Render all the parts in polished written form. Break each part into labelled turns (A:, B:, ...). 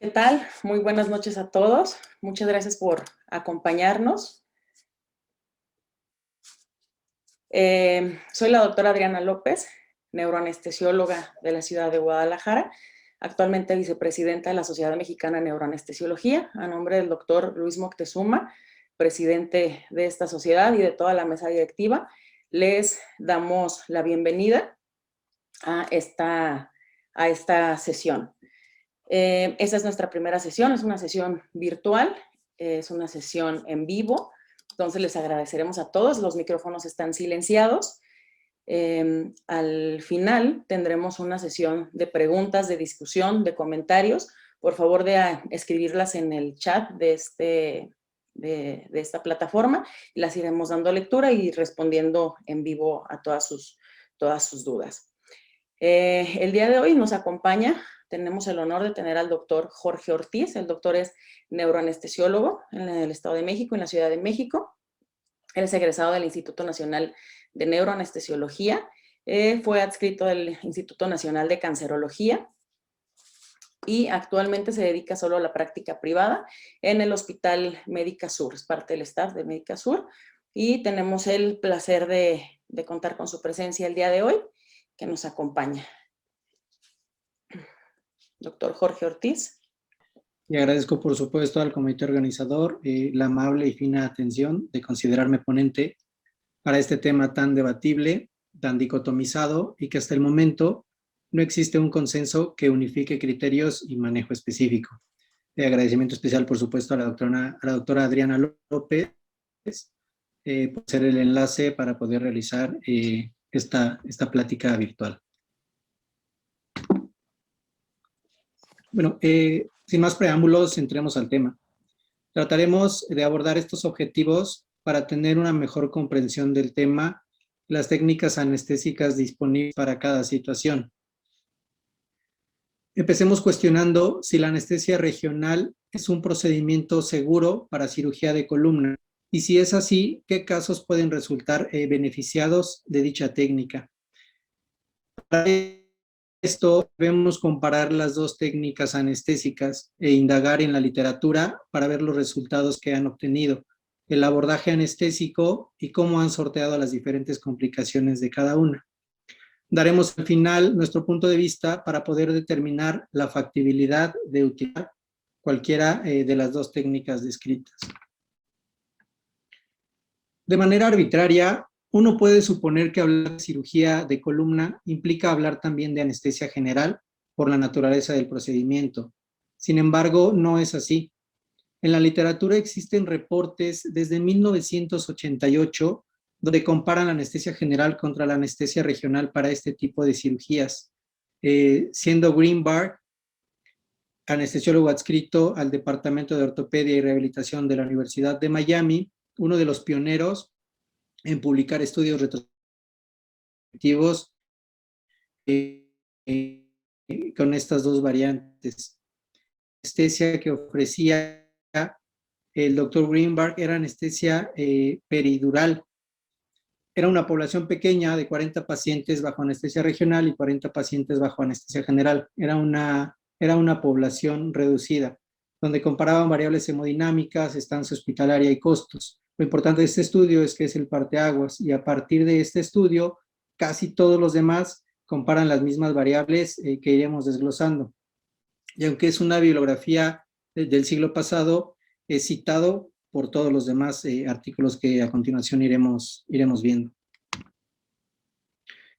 A: ¿Qué tal? Muy buenas noches a todos. Muchas gracias por acompañarnos. Soy la doctora Adriana López, neuroanestesióloga de la ciudad de Guadalajara, actualmente vicepresidenta de la Sociedad Mexicana de Neuroanestesiología, a nombre del doctor Luis Moctezuma, presidente de esta sociedad y de toda la mesa directiva. Les damos la bienvenida a esta sesión. Esta es nuestra primera sesión, es una sesión virtual, es una sesión en vivo, entonces les agradeceremos a todos, los micrófonos están silenciados. Al final tendremos una sesión de preguntas, de discusión, de comentarios. Por favor de escribirlas en el chat de esta plataforma y las iremos dando lectura y respondiendo en vivo a todas sus dudas. El día de hoy nos acompaña, tenemos el honor de tener al doctor Jorge Ortiz. El doctor es neuroanestesiólogo en el Estado de México, en la Ciudad de México. Él es egresado del Instituto Nacional de Neuroanestesiología. Fue adscrito del Instituto Nacional de Cancerología y actualmente se dedica solo a la práctica privada en el Hospital Médica Sur. Es parte del staff de Médica Sur y tenemos el placer de contar con su presencia el día de hoy, que nos acompaña. Doctor Jorge Ortiz.
B: Y agradezco, por supuesto, al comité organizador la amable y fina atención de considerarme ponente para este tema tan debatible, tan dicotomizado y que hasta el momento no existe un consenso que unifique criterios y manejo específico. Agradecimiento especial, por supuesto, a la doctora Adriana López por ser el enlace para poder realizar esta plática virtual. Bueno, sin más preámbulos, entremos al tema. Trataremos de abordar estos objetivos para tener una mejor comprensión del tema, las técnicas anestésicas disponibles para cada situación. Empecemos cuestionando si la anestesia regional es un procedimiento seguro para cirugía de columna y si es así, ¿qué casos pueden resultar beneficiados de dicha técnica? Para esto debemos comparar las dos técnicas anestésicas e indagar en la literatura para ver los resultados que han obtenido, el abordaje anestésico y cómo han sorteado las diferentes complicaciones de cada una. Daremos al final nuestro punto de vista para poder determinar la factibilidad de utilizar cualquiera de las dos técnicas descritas. De manera arbitraria, uno puede suponer que hablar de cirugía de columna implica hablar también de anestesia general por la naturaleza del procedimiento. Sin embargo, no es así. En la literatura existen reportes desde 1988 donde comparan la anestesia general contra la anestesia regional para este tipo de cirugías, siendo Greenberg, anestesiólogo adscrito al Departamento de Ortopedia y Rehabilitación de la Universidad de Miami, uno de los pioneros en publicar estudios retrospectivos con estas dos variantes. La anestesia que ofrecía el doctor Greenberg era anestesia peridural. Era una población pequeña de 40 pacientes bajo anestesia regional y 40 pacientes bajo anestesia general. Era una población reducida, donde comparaban variables hemodinámicas, estancia hospitalaria y costos. Lo importante de este estudio es que es el parteaguas y a partir de este estudio casi todos los demás comparan las mismas variables que iremos desglosando. Y aunque es una bibliografía del siglo pasado, es citado por todos los demás artículos que a continuación iremos viendo.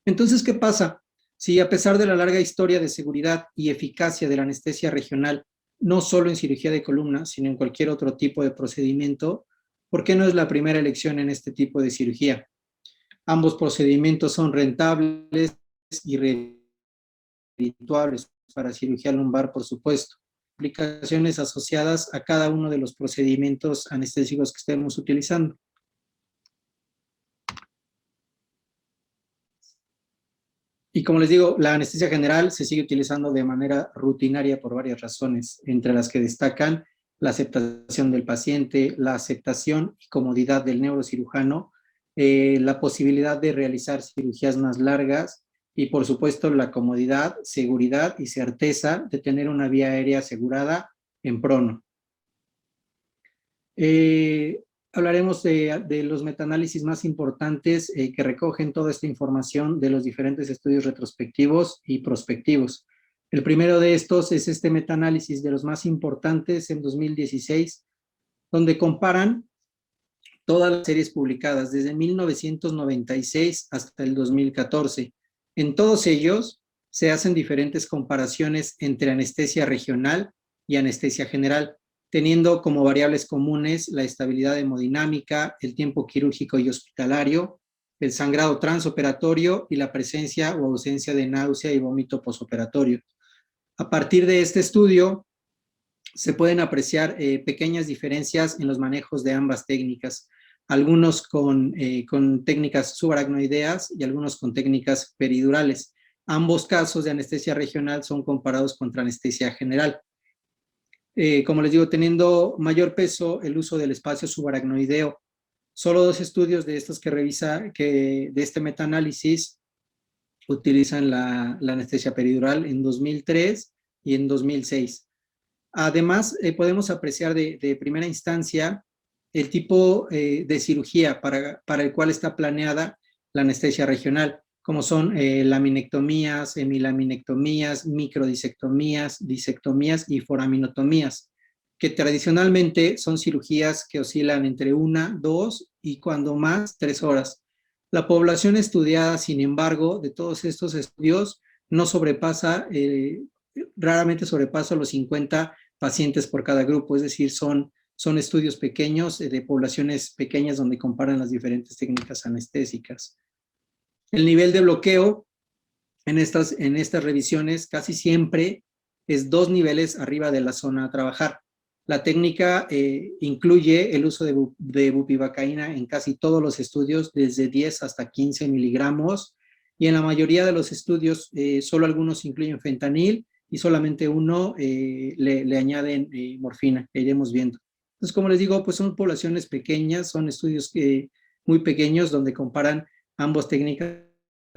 B: Entonces, ¿qué pasa? Si a pesar de la larga historia de seguridad y eficacia de la anestesia regional, no solo en cirugía de columna, sino en cualquier otro tipo de procedimiento, ¿por qué no es la primera elección en este tipo de cirugía? Ambos procedimientos son rentables y redituables para cirugía lumbar, por supuesto. Aplicaciones asociadas a cada uno de los procedimientos anestésicos que estemos utilizando. Y como les digo, la anestesia general se sigue utilizando de manera rutinaria por varias razones, entre las que destacan la aceptación del paciente, la aceptación y comodidad del neurocirujano, la posibilidad de realizar cirugías más largas y, por supuesto, la comodidad, seguridad y certeza de tener una vía aérea asegurada en prono. Hablaremos de los metaanálisis más importantes que recogen toda esta información de los diferentes estudios retrospectivos y prospectivos. El primero de estos es este metaanálisis de los más importantes en 2016, donde comparan todas las series publicadas desde 1996 hasta el 2014. En todos ellos se hacen diferentes comparaciones entre anestesia regional y anestesia general, teniendo como variables comunes la estabilidad hemodinámica, el tiempo quirúrgico y hospitalario, el sangrado transoperatorio y la presencia o ausencia de náusea y vómito posoperatorio. A partir de este estudio, se pueden apreciar pequeñas diferencias en los manejos de ambas técnicas, algunos con técnicas subaracnoideas y algunos con técnicas peridurales. Ambos casos de anestesia regional son comparados contra anestesia general. Como les digo, teniendo mayor peso el uso del espacio subaracnoideo. Solo 2 estudios de estos de este metaanálisis utilizan la anestesia peridural en 2003 y en 2006. Además, podemos apreciar de primera instancia el tipo de cirugía para el cual está planeada la anestesia regional, como son laminectomías, hemilaminectomías, microdisectomías, disectomías y foraminotomías, que tradicionalmente son cirugías que oscilan entre 1, 2 y cuando más 3 horas. La población estudiada, sin embargo, de todos estos estudios, no sobrepasa, raramente sobrepasa los 50 pacientes por cada grupo, es decir, son estudios pequeños de poblaciones pequeñas donde comparan las diferentes técnicas anestésicas. El nivel de bloqueo en estas revisiones casi siempre es 2 niveles arriba de la zona a trabajar. La técnica incluye el uso de bupivacaína en casi todos los estudios, desde 10 hasta 15 miligramos, y en la mayoría de los estudios solo algunos incluyen fentanil y solamente uno le añaden morfina, que iremos viendo. Entonces, como les digo, pues son poblaciones pequeñas, son estudios muy pequeños donde comparan ambas técnicas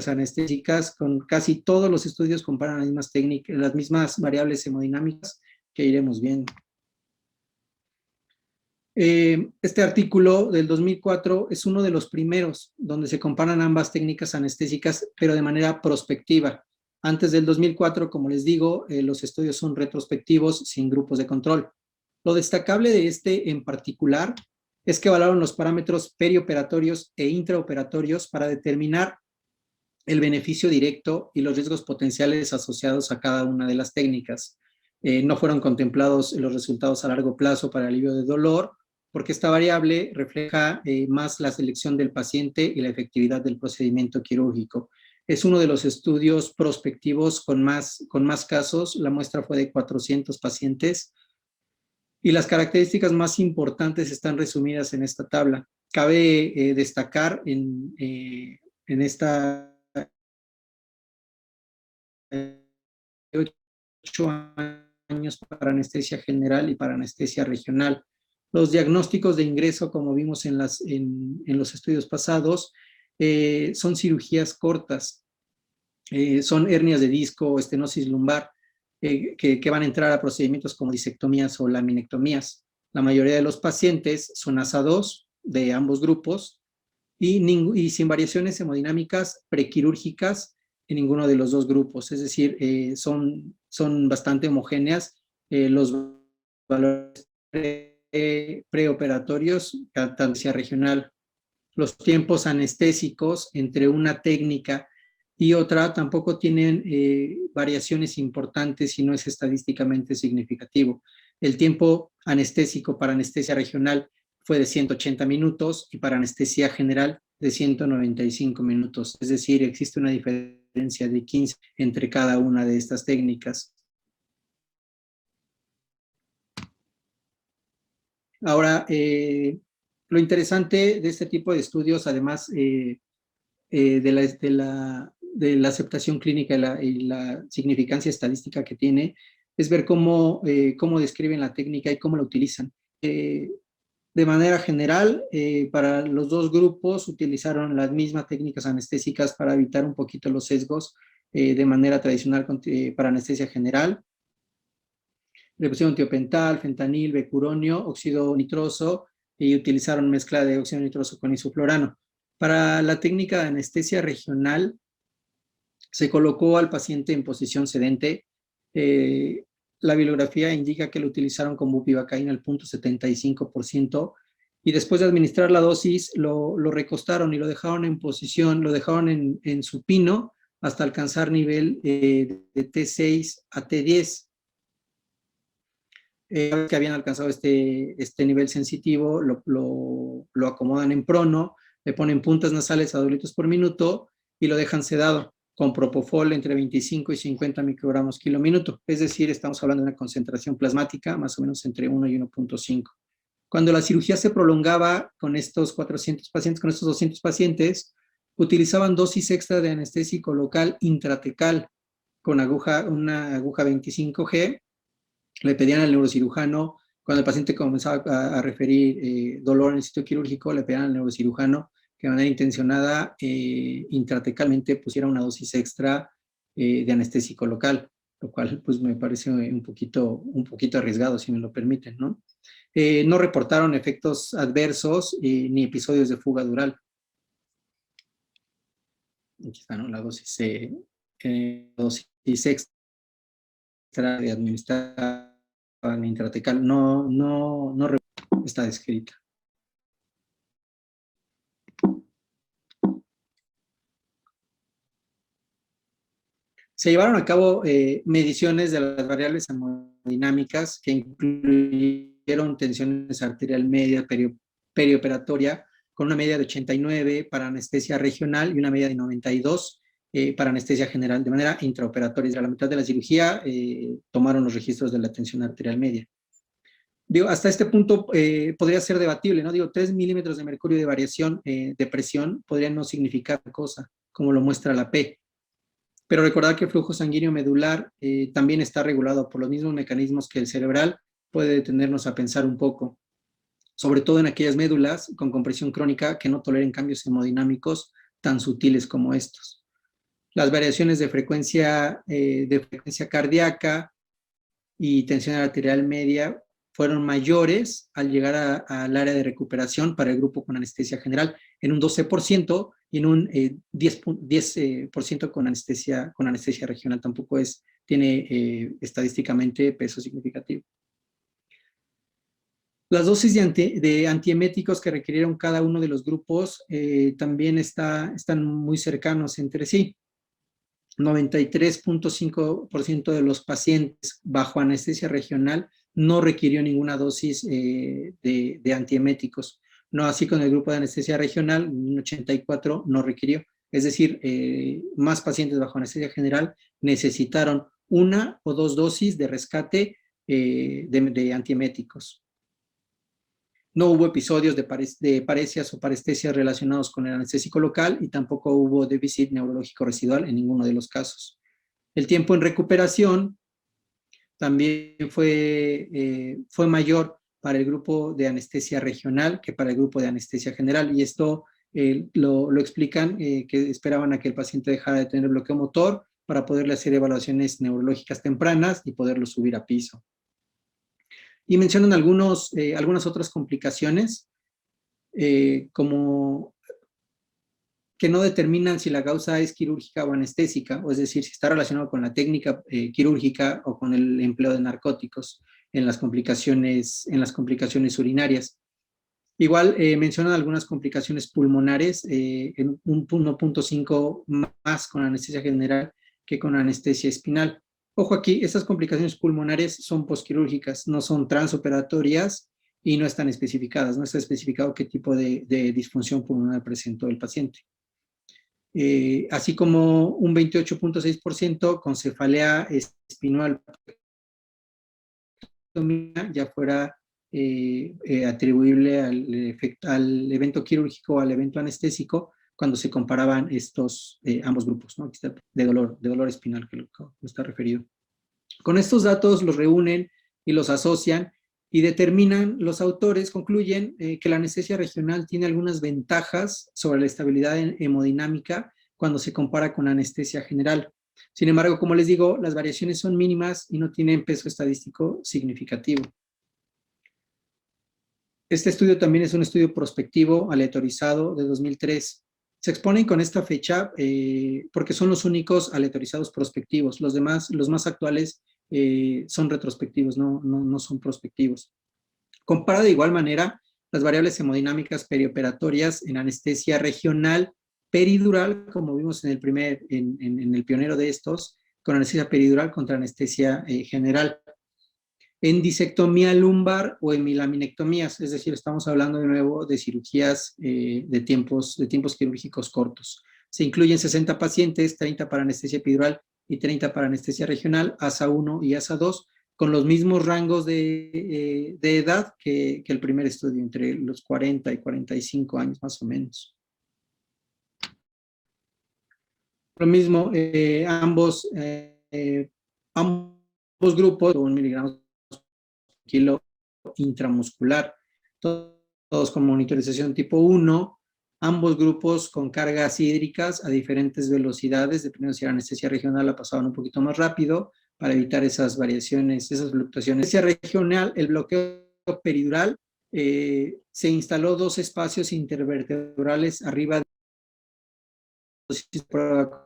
B: anestésicas. Con casi todos los estudios comparan las mismas técnicas, las mismas variables hemodinámicas que iremos viendo. Este artículo del 2004 es uno de los primeros donde se comparan ambas técnicas anestésicas, pero de manera prospectiva. Antes del 2004, como les digo, los estudios son retrospectivos sin grupos de control. Lo destacable de este en particular es que evaluaron los parámetros perioperatorios e intraoperatorios para determinar el beneficio directo y los riesgos potenciales asociados a cada una de las técnicas. No fueron contemplados los resultados a largo plazo para alivio de dolor, porque esta variable refleja más la selección del paciente y la efectividad del procedimiento quirúrgico. Es uno de los estudios prospectivos con más casos. La muestra fue de 400 pacientes y las características más importantes están resumidas en esta tabla. Cabe destacar en esta 8 años para anestesia general y para anestesia regional. Los diagnósticos de ingreso, como vimos en los estudios pasados, son cirugías cortas, son hernias de disco, estenosis lumbar, que van a entrar a procedimientos como disectomías o laminectomías. La mayoría de los pacientes son ASA 2 de ambos grupos y sin variaciones hemodinámicas prequirúrgicas en ninguno de los 2 grupos, es decir, son bastante homogéneas los valores preoperatorios, anestesia regional. Los tiempos anestésicos entre una técnica y otra tampoco tienen variaciones importantes y no es estadísticamente significativo. El tiempo anestésico para anestesia regional fue de 180 minutos y para anestesia general de 195 minutos. Es decir, existe una diferencia de 15 entre cada una de estas técnicas. Ahora, lo interesante de este tipo de estudios, además de la aceptación clínica y la significancia estadística que tiene, es ver cómo describen la técnica y cómo la utilizan. De manera general, para los 2 grupos utilizaron las mismas técnicas anestésicas para evitar un poquito los sesgos de manera tradicional para anestesia general. Le pusieron tiopental, fentanil, becuronio, óxido nitroso y utilizaron mezcla de óxido nitroso con isoflurano. Para la técnica de anestesia regional, se colocó al paciente en posición sedente. La bibliografía indica que lo utilizaron con bupivacaína al 0.75% y después de administrar la dosis lo recostaron y lo dejaron en posición, lo dejaron en supino hasta alcanzar nivel de T6 a T10. Una vez que habían alcanzado este nivel sensitivo, lo acomodan en prono, le ponen puntas nasales a 2 litros por minuto y lo dejan sedado con propofol entre 25 y 50 microgramos kilo minuto. Es decir, estamos hablando de una concentración plasmática más o menos entre 1 y 1.5. Cuando la cirugía se prolongaba con estos 400 pacientes, con estos 200 pacientes, utilizaban dosis extra de anestésico local intratecal con una aguja 25G. Le pedían al neurocirujano, cuando el paciente comenzaba a referir dolor en el sitio quirúrgico, le pedían al neurocirujano que de manera intencionada intratecalmente pusiera una dosis extra de anestésico local, lo cual pues me parece un poquito arriesgado, si me lo permiten, ¿no? No reportaron efectos adversos ni episodios de fuga dural. Aquí está, ¿no? La dosis extra de administrar intratecal no está descrita. Se llevaron a cabo mediciones de las variables hemodinámicas que incluyeron tensiones arterial media perioperatoria con una media de 89 para anestesia regional y una media de 92 para anestesia general, de manera intraoperatoria. A la mitad de la cirugía tomaron los registros de la tensión arterial media. Digo, hasta este punto podría ser debatible, ¿no? Digo, 3 milímetros de mercurio de variación de presión podría no significar cosa, como lo muestra la P. Pero recordar que el flujo sanguíneo medular también está regulado por los mismos mecanismos que el cerebral, puede detenernos a pensar un poco, sobre todo en aquellas médulas con compresión crónica que no toleren cambios hemodinámicos tan sutiles como estos. Las variaciones de frecuencia cardíaca y tensión arterial media fueron mayores al llegar al área de recuperación para el grupo con anestesia general, en un 12% y en un 10% con anestesia regional. Tampoco tiene estadísticamente peso significativo. Las dosis de antieméticos que requirieron cada uno de los grupos también están muy cercanos entre sí. 93.5% de los pacientes bajo anestesia regional no requirió ninguna dosis de antieméticos. No así con el grupo de anestesia regional, un 84% no requirió. Es decir, más pacientes bajo anestesia general necesitaron 1 o 2 dosis de rescate de antieméticos. No hubo episodios de paresias o parestesias relacionados con el anestésico local y tampoco hubo déficit neurológico residual en ninguno de los casos. El tiempo en recuperación también fue mayor para el grupo de anestesia regional que para el grupo de anestesia general, y esto lo explican que esperaban a que el paciente dejara de tener bloqueo motor para poderle hacer evaluaciones neurológicas tempranas y poderlo subir a piso. Y mencionan algunas otras complicaciones, como que no determinan si la causa es quirúrgica o anestésica, o es decir, si está relacionado con la técnica quirúrgica o con el empleo de narcóticos en las complicaciones urinarias. Igual mencionan algunas complicaciones pulmonares, en un 1.5 más con anestesia general que con anestesia espinal. Ojo aquí, estas complicaciones pulmonares son posquirúrgicas, no son transoperatorias y no están especificadas, no está especificado qué tipo de disfunción pulmonar presentó el paciente. Así como un 28.6% con cefalea espinal, ya fuera atribuible al evento quirúrgico o al evento anestésico cuando se comparaban estos ambos grupos, ¿no? Aquí está de dolor espinal que lo está referido. Con estos datos los reúnen y los asocian y determinan, los autores concluyen que la anestesia regional tiene algunas ventajas sobre la estabilidad hemodinámica cuando se compara con anestesia general. Sin embargo, como les digo, las variaciones son mínimas y no tienen peso estadístico significativo. Este estudio también es un estudio prospectivo aleatorizado de 2003. Se exponen con esta fecha porque son los únicos aleatorizados prospectivos. Los demás, los más actuales, son retrospectivos, no son prospectivos. Compara de igual manera las variables hemodinámicas perioperatorias en anestesia regional peridural, como vimos en el pionero de estos, con anestesia peridural contra anestesia general. En disectomía lumbar o en milaminectomías, es decir, estamos hablando de nuevo de cirugías de tiempos quirúrgicos cortos. Se incluyen 60 pacientes, 30 para anestesia epidural y 30 para anestesia regional, ASA 1 y ASA 2, con los mismos rangos de edad que el primer estudio, entre los 40 y 45 años más o menos. Lo mismo, ambos grupos, 1 miligramos kilo intramuscular, todos con monitorización tipo 1, ambos grupos con cargas hídricas a diferentes velocidades, dependiendo si era anestesia regional la pasaban un poquito más rápido para evitar esas variaciones, esas fluctuaciones. Anestesia regional, el bloqueo peridural, se instaló 2 espacios intervertebrales arriba de dosis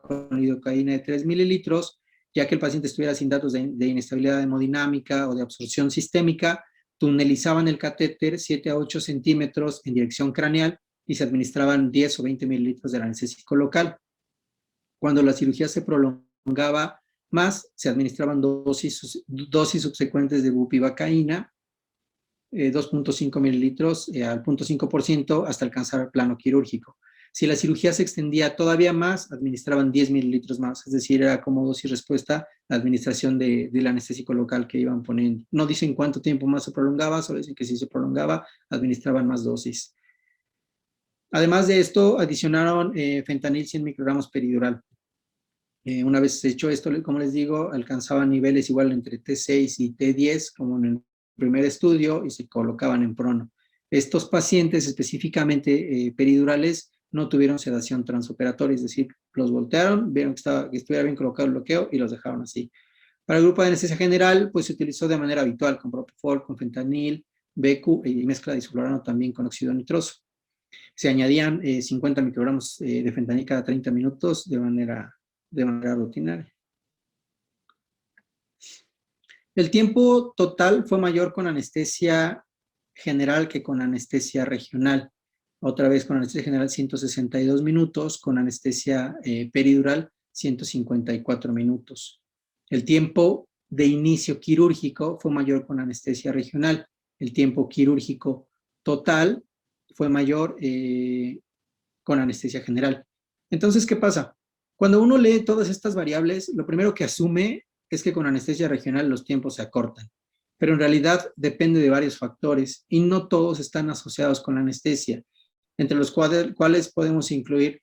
B: con lidocaína de 3 mililitros, ya que el paciente estuviera sin datos de inestabilidad hemodinámica o de absorción sistémica, tunelizaban el catéter 7 a 8 centímetros en dirección craneal y se administraban 10 o 20 mililitros del anestésico local. Cuando la cirugía se prolongaba más, se administraban dosis subsecuentes de bupivacaína, 2.5 mililitros al 0.5% hasta alcanzar el plano quirúrgico. Si la cirugía se extendía todavía más, administraban 10 mililitros más, es decir, era como dosis-respuesta la administración del anestésico local que iban poniendo. No dicen cuánto tiempo más se prolongaba, solo dicen que si se prolongaba, administraban más dosis. Además de esto, adicionaron fentanil 100 microgramos peridural. Una vez hecho esto, como les digo, alcanzaban niveles igual entre T6 y T10, como en el primer estudio, y se colocaban en prono. Estos pacientes, específicamente peridurales, no tuvieron sedación transoperatoria, es decir, los voltearon, vieron que estuviera bien colocado el bloqueo y los dejaron así. Para el grupo de anestesia general, pues se utilizó de manera habitual, con propofol, con fentanil, becu y mezcla de isoflurano también con óxido nitroso. Se añadían 50 microgramos de fentanil cada 30 minutos de manera rutinaria. El tiempo total fue mayor con anestesia general que con anestesia regional. Otra vez con anestesia general 162 minutos, con anestesia peridural 154 minutos. El tiempo de inicio quirúrgico fue mayor con anestesia regional. El tiempo quirúrgico total fue mayor con anestesia general. Entonces, ¿qué pasa? Cuando uno lee todas estas variables, lo primero que asume es que con anestesia regional los tiempos se acortan, pero en realidad depende de varios factores y no todos están asociados con la anestesia, entre los cuales podemos incluir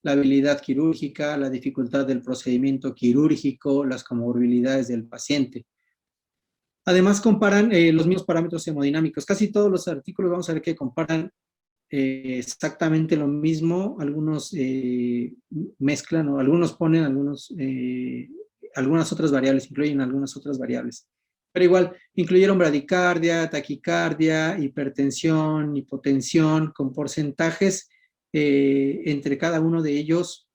B: la habilidad quirúrgica, la dificultad del procedimiento quirúrgico, las comorbilidades del paciente. Además, comparan los mismos parámetros hemodinámicos. Casi todos los artículos vamos a ver que comparan exactamente lo mismo. Algunos mezclan o algunos ponen algunas otras variables, incluyen algunas otras variables. Pero igual, incluyeron bradicardia, taquicardia, hipertensión, hipotensión, con porcentajes entre cada uno de ellos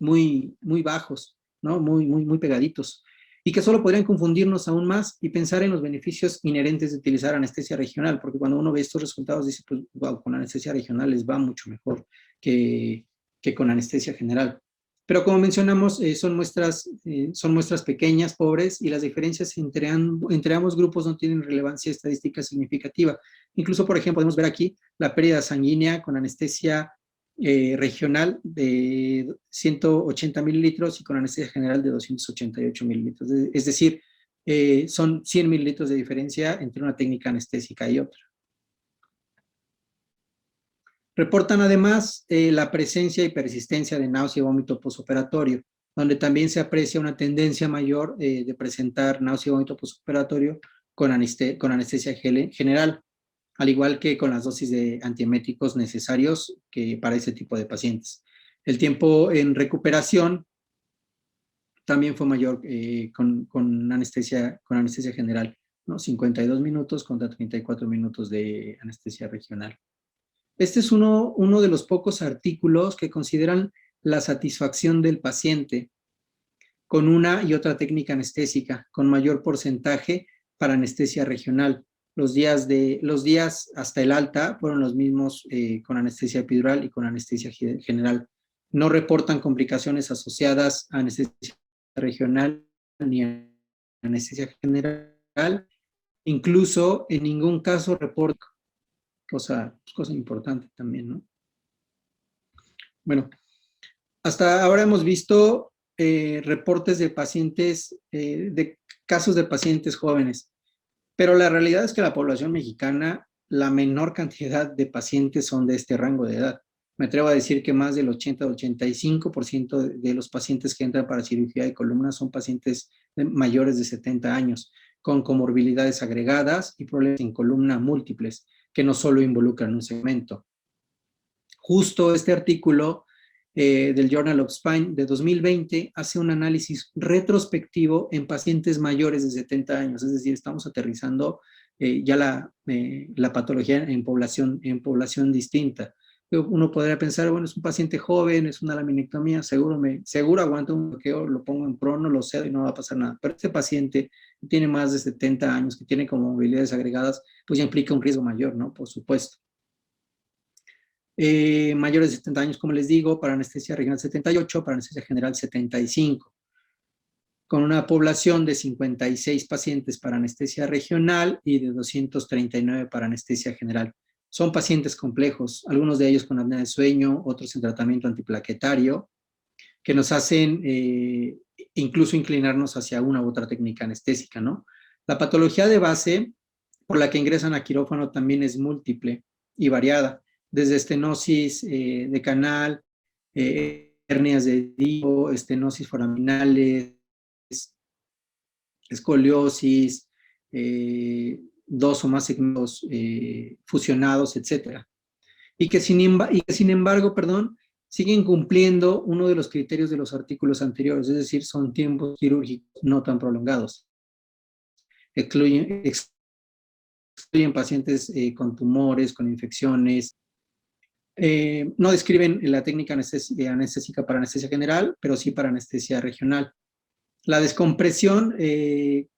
B: muy bajos, ¿no? Muy pegaditos. Y que solo podrían confundirnos aún más y pensar en los beneficios inherentes de utilizar anestesia regional, porque cuando uno ve estos resultados dice, pues, wow, con anestesia regional les va mucho mejor que con anestesia general. Pero como mencionamos, son muestras pequeñas, pobres, y las diferencias entre ambos grupos no tienen relevancia estadística significativa. Incluso, por ejemplo, podemos ver aquí la pérdida sanguínea con anestesia regional de 180 mililitros y con anestesia general de 288 mililitros. Es decir, son 100 mililitros de diferencia entre una técnica anestésica y otra. Reportan además la presencia y persistencia de náusea y vómito posoperatorio, donde también se aprecia una tendencia mayor de presentar náusea y vómito posoperatorio con anestesia general, al igual que con las dosis de antieméticos necesarios para ese tipo de pacientes. El tiempo en recuperación también fue mayor con anestesia general, ¿no? 52 minutos contra 34 minutos de anestesia regional. Este es uno de los pocos artículos que consideran la satisfacción del paciente con una y otra técnica anestésica, con mayor porcentaje para anestesia regional. Los días hasta el alta fueron los mismos con anestesia epidural y con anestesia general. No reportan complicaciones asociadas a anestesia regional ni a anestesia general. Incluso en ningún caso reporta, cosa importante también, ¿no? Bueno, hasta ahora hemos visto reportes de pacientes, de casos de pacientes jóvenes, pero la realidad es que la población mexicana, la menor cantidad de pacientes son de este rango de edad. Me atrevo a decir que más del 80-85% de los pacientes que entran para cirugía de columna son pacientes mayores de 70 años, con comorbilidades agregadas y problemas en columna múltiples, que no solo involucran un segmento. Justo este artículo del Journal of Spine de 2020 hace un análisis retrospectivo en pacientes mayores de 70 años, es decir, estamos aterrizando ya la patología en población distinta. Uno podría pensar, bueno, es un paciente joven, es una laminectomía, seguro aguanto un bloqueo, lo pongo en prono, lo cedo y no va a pasar nada. Pero este paciente que tiene más de 70 años, que tiene comorbilidades agregadas, pues ya implica un riesgo mayor, ¿no? Por supuesto. Mayores de 70 años, como les digo, para anestesia regional 78, para anestesia general 75. Con una población de 56 pacientes para anestesia regional y de 239 para anestesia general. Son pacientes complejos, algunos de ellos con apnea de sueño, otros en tratamiento antiplaquetario, que nos hacen incluso inclinarnos hacia una u otra técnica anestésica, ¿no? La patología de base por la que ingresan a quirófano también es múltiple y variada, desde estenosis de canal, hernias de disco, estenosis foraminales, escoliosis, dos o más segmentos fusionados, etc. Y que sin embargo, siguen cumpliendo uno de los criterios de los artículos anteriores, es decir, son tiempos quirúrgicos no tan prolongados. Excluyen pacientes con tumores, con infecciones. No describen la técnica anestésica para anestesia general, pero sí para anestesia regional. La descompresión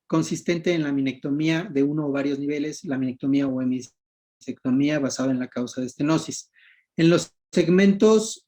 B: consistente en la laminectomía de uno o varios niveles, laminectomía o hemisectomía basada en la causa de estenosis. En los segmentos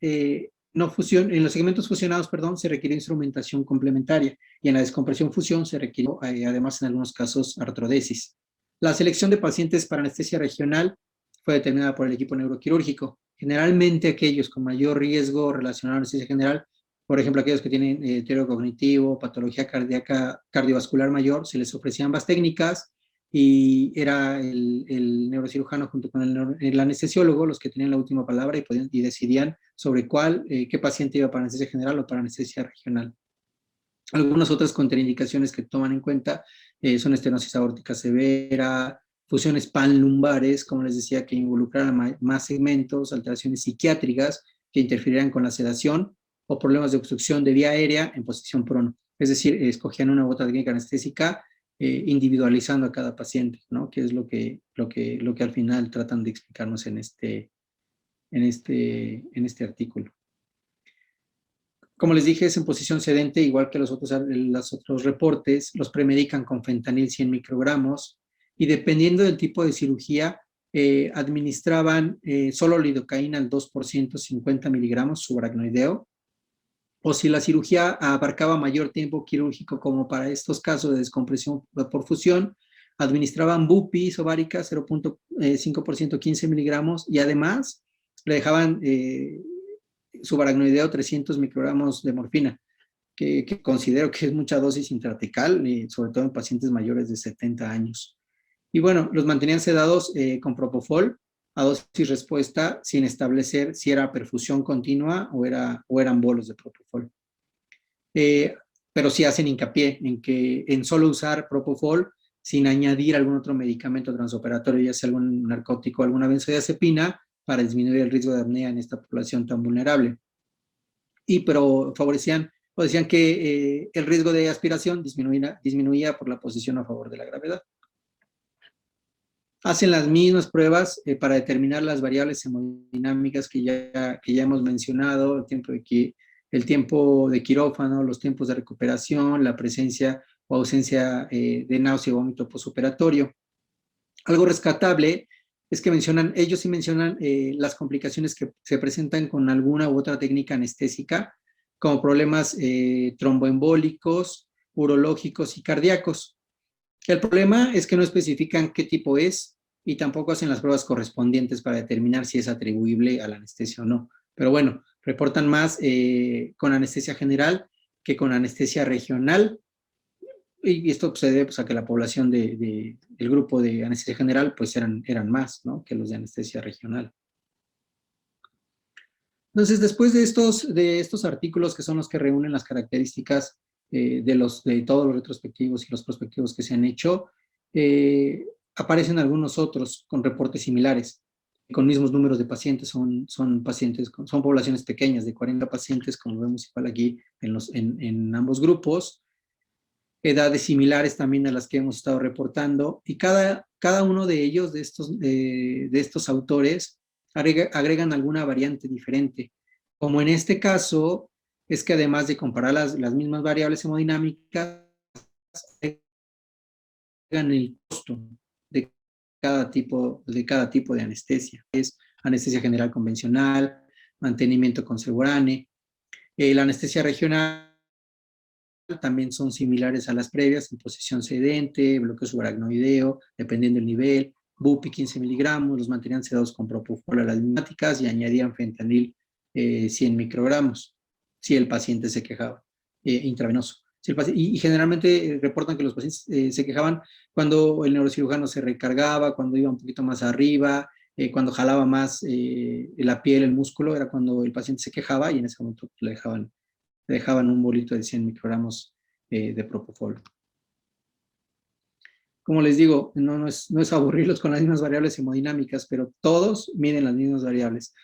B: fusionados, se requiere instrumentación complementaria y en la descompresión fusión se requiere, además en algunos casos, artrodesis. La selección de pacientes para anestesia regional fue determinada por el equipo neuroquirúrgico. Generalmente aquellos con mayor riesgo relacionado a la anestesia general, por ejemplo, aquellos que tienen deterioro cognitivo, patología cardíaca, cardiovascular mayor, se les ofrecían ambas técnicas y era el neurocirujano junto con el anestesiólogo los que tenían la última palabra y decidían sobre qué paciente iba para anestesia general o para anestesia regional. Algunas otras contraindicaciones que toman en cuenta son estenosis aórtica severa, fusiones panlumbares, como les decía, que involucraran más segmentos, alteraciones psiquiátricas que interfirieran con la sedación o problemas de obstrucción de vía aérea en posición prono. Es decir, escogían una u otra técnica anestésica individualizando a cada paciente, ¿no? Que es lo que al final tratan de explicarnos en este artículo. Como les dije, es en posición sedente, igual que los otros reportes, los premedican con fentanil 100 microgramos y dependiendo del tipo de cirugía, administraban solo lidocaína al 2%, 50 miligramos subaracnoideo, o si la cirugía abarcaba mayor tiempo quirúrgico, como para estos casos de descompresión por fusión, administraban bupi isobárica 0.5%, 15 miligramos, y además le dejaban subaracnoideo 300 microgramos de morfina, que considero que es mucha dosis intratecal, sobre todo en pacientes mayores de 70 años. Y bueno, los mantenían sedados con propofol a dosis respuesta sin establecer si era perfusión continua o eran bolos de propofol. Pero sí hacen hincapié en solo usar propofol sin añadir algún otro medicamento transoperatorio, ya sea algún narcótico, alguna benzodiazepina, para disminuir el riesgo de apnea en esta población tan vulnerable. Pero favorecían o decían que el riesgo de aspiración disminuía por la posición a favor de la gravedad. Hacen las mismas pruebas para determinar las variables hemodinámicas que ya hemos mencionado, el tiempo de quirófano, los tiempos de recuperación, la presencia o ausencia de náusea y vómito postoperatorio. Algo rescatable es que ellos sí mencionan las complicaciones que se presentan con alguna u otra técnica anestésica, como problemas tromboembólicos, urológicos y cardíacos. El problema es que no especifican qué tipo es y tampoco hacen las pruebas correspondientes para determinar si es atribuible a la anestesia o no. Pero bueno, reportan más con anestesia general que con anestesia regional. Y esto se debe a que la población del grupo de anestesia general pues eran más, ¿no?, que los de anestesia regional. Entonces, después de estos artículos, que son los que reúnen las características de todos los retrospectivos y los prospectivos que se han hecho, aparecen algunos otros con reportes similares, con mismos números de pacientes. Son poblaciones pequeñas, de 40 pacientes, como vemos igual aquí en ambos grupos, edades similares también a las que hemos estado reportando, y cada uno de ellos, de estos autores, agregan alguna variante diferente. Como en este caso, es que además de comparar las mismas variables hemodinámicas, agregan el costo de cada tipo de anestesia. Es anestesia general convencional, mantenimiento con Segurane, la anestesia regional también son similares a las previas, en posición sedente, bloqueo subaracnoideo, dependiendo del nivel, bupi 15 miligramos, los mantenían sedados con propofol a las mimáticas y añadían fentanil 100 microgramos, si el paciente se quejaba, intravenoso. Y generalmente reportan que los pacientes se quejaban cuando el neurocirujano se recargaba, cuando iba un poquito más arriba, cuando jalaba más la piel, el músculo, era cuando el paciente se quejaba, y en ese momento le dejaban un bolito de 100 microgramos de propofol. Como les digo, no es aburrirlos con las mismas variables hemodinámicas, pero todos miden las mismas variables: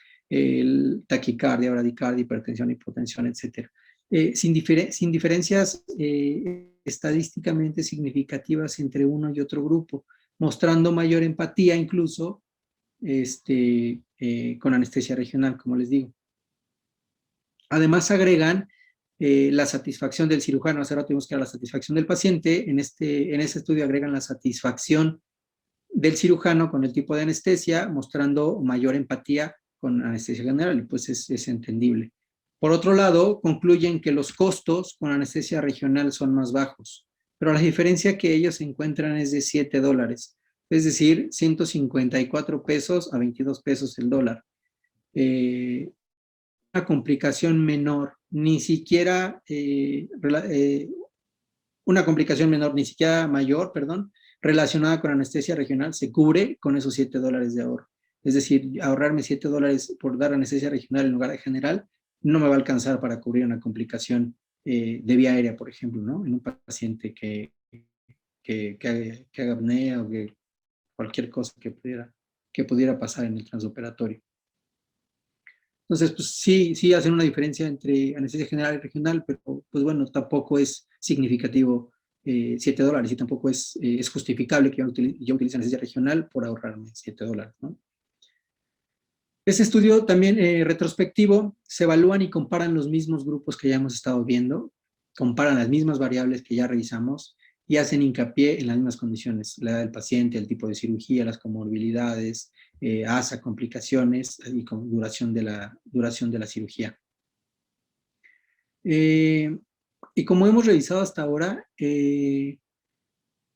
B: taquicardia, bradicardia, hipertensión, hipotensión, etc. Sin diferencias estadísticamente significativas entre uno y otro grupo, mostrando mayor empatía incluso con anestesia regional, como les digo. Además agregan la satisfacción del cirujano. Hace rato vimos que era la satisfacción del paciente. En este estudio agregan la satisfacción del cirujano con el tipo de anestesia, mostrando mayor empatía con anestesia general, y pues es entendible. Por otro lado, concluyen que los costos con anestesia regional son más bajos, pero la diferencia que ellos encuentran es de $7, es decir, 154 pesos a 22 pesos el dólar. Una complicación menor, ni siquiera mayor, perdón, relacionada con anestesia regional, se cubre con esos $7 de ahorro. Es decir, ahorrarme $7 por dar anestesia regional en lugar de general no me va a alcanzar para cubrir una complicación de vía aérea, por ejemplo, ¿no?, en un paciente que haga apnea, o que cualquier cosa que pudiera pasar en el transoperatorio. Entonces, pues sí hacen una diferencia entre anestesia general y regional, pero pues bueno, tampoco es significativo $7, y tampoco es justificable que yo utilice anestesia regional por ahorrarme $7, ¿no? Este estudio también retrospectivo, se evalúan y comparan los mismos grupos que ya hemos estado viendo, comparan las mismas variables que ya revisamos y hacen hincapié en las mismas condiciones: la edad del paciente, el tipo de cirugía, las comorbilidades, ASA, complicaciones y con duración de la cirugía. Y como hemos revisado hasta ahora,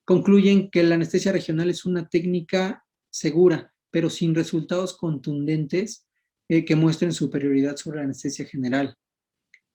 B: concluyen que la anestesia regional es una técnica segura, pero sin resultados contundentes que muestren superioridad sobre la anestesia general.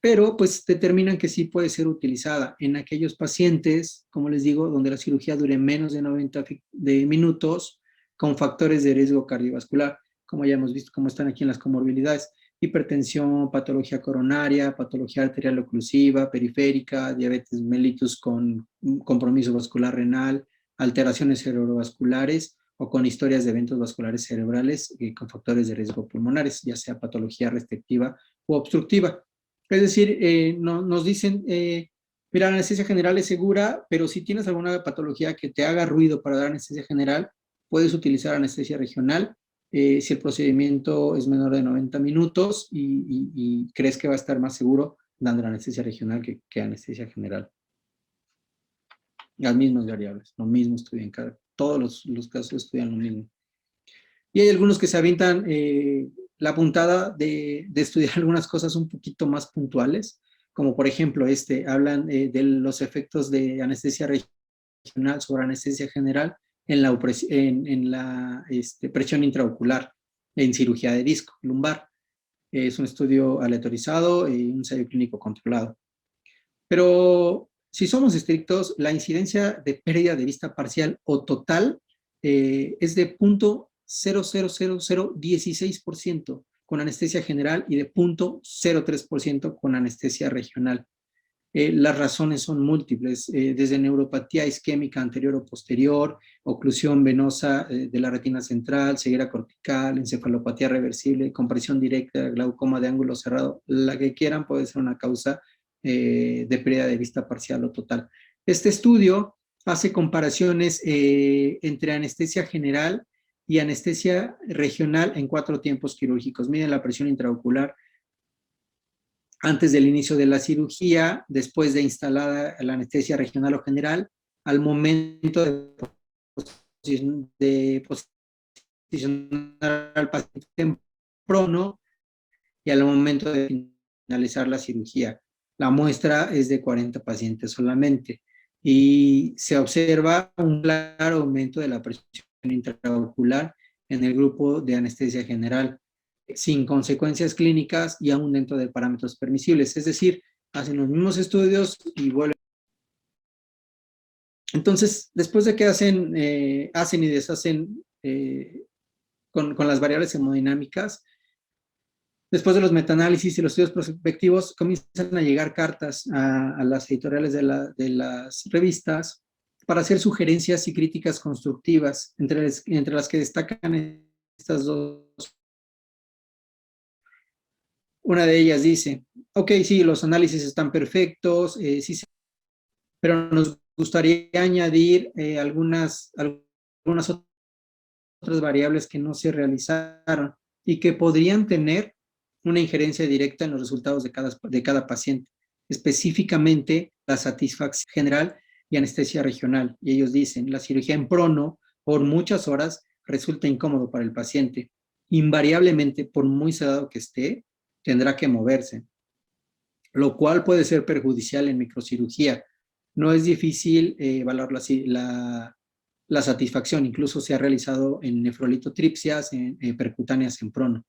B: Pero pues determinan que sí puede ser utilizada en aquellos pacientes, como les digo, donde la cirugía dure menos de 90 minutos, con factores de riesgo cardiovascular, como ya hemos visto, como están aquí en las comorbilidades: hipertensión, patología coronaria, patología arterial oclusiva, periférica, diabetes mellitus con compromiso vascular renal, alteraciones cerebrovasculares o con historias de eventos vasculares cerebrales con factores de riesgo pulmonares, ya sea patología restrictiva u obstructiva. Es decir, nos dicen, mira, la anestesia general es segura, pero si tienes alguna patología que te haga ruido para dar anestesia general, puedes utilizar anestesia regional si el procedimiento es menor de 90 minutos y crees que va a estar más seguro dando la anestesia regional que anestesia general. Las mismas variables, lo mismo estudian todos los casos estudian lo mismo. Y hay algunos que se avientan la puntada de estudiar algunas cosas un poquito más puntuales, como por ejemplo hablan de los efectos de anestesia regional sobre anestesia general en la presión intraocular en cirugía de disco lumbar. Es un estudio aleatorizado y un ensayo clínico controlado. Pero si somos estrictos, la incidencia de pérdida de vista parcial o total es de 0.00016% con anestesia general y de 0.03% con anestesia regional. Las razones son múltiples, desde neuropatía isquémica anterior o posterior, oclusión venosa de la retina central, ceguera cortical, encefalopatía reversible, compresión directa, glaucoma de ángulo cerrado, la que quieran puede ser una causa de pérdida de vista parcial o total. Este estudio hace comparaciones entre anestesia general y anestesia regional en 4 tiempos quirúrgicos. Miden la presión intraocular antes del inicio de la cirugía, después de instalada la anestesia regional o general, al momento de posicionar al paciente en prono y al momento de finalizar la cirugía. La muestra es de 40 pacientes solamente y se observa un claro aumento de la presión intraocular en el grupo de anestesia general, sin consecuencias clínicas y aún dentro de parámetros permisibles. Es decir, hacen los mismos estudios y vuelven. Entonces, después de que hacen y deshacen con las variables hemodinámicas, después de los metaanálisis y los estudios prospectivos, comienzan a llegar cartas a las editoriales de las revistas para hacer sugerencias y críticas constructivas, entre las que destacan estas dos. Una de ellas dice, ok, sí, los análisis están perfectos, sí, pero nos gustaría añadir algunas otras variables que no se realizaron y que podrían tener una injerencia directa en los resultados de cada paciente, específicamente la satisfacción general y anestesia regional. Y ellos dicen, la cirugía en prono por muchas horas resulta incómodo para el paciente. Invariablemente, por muy sedado que esté, tendrá que moverse, lo cual puede ser perjudicial en microcirugía. No es difícil evaluar la satisfacción, incluso se ha realizado en nefrolitotripsias, en percutáneas en prono.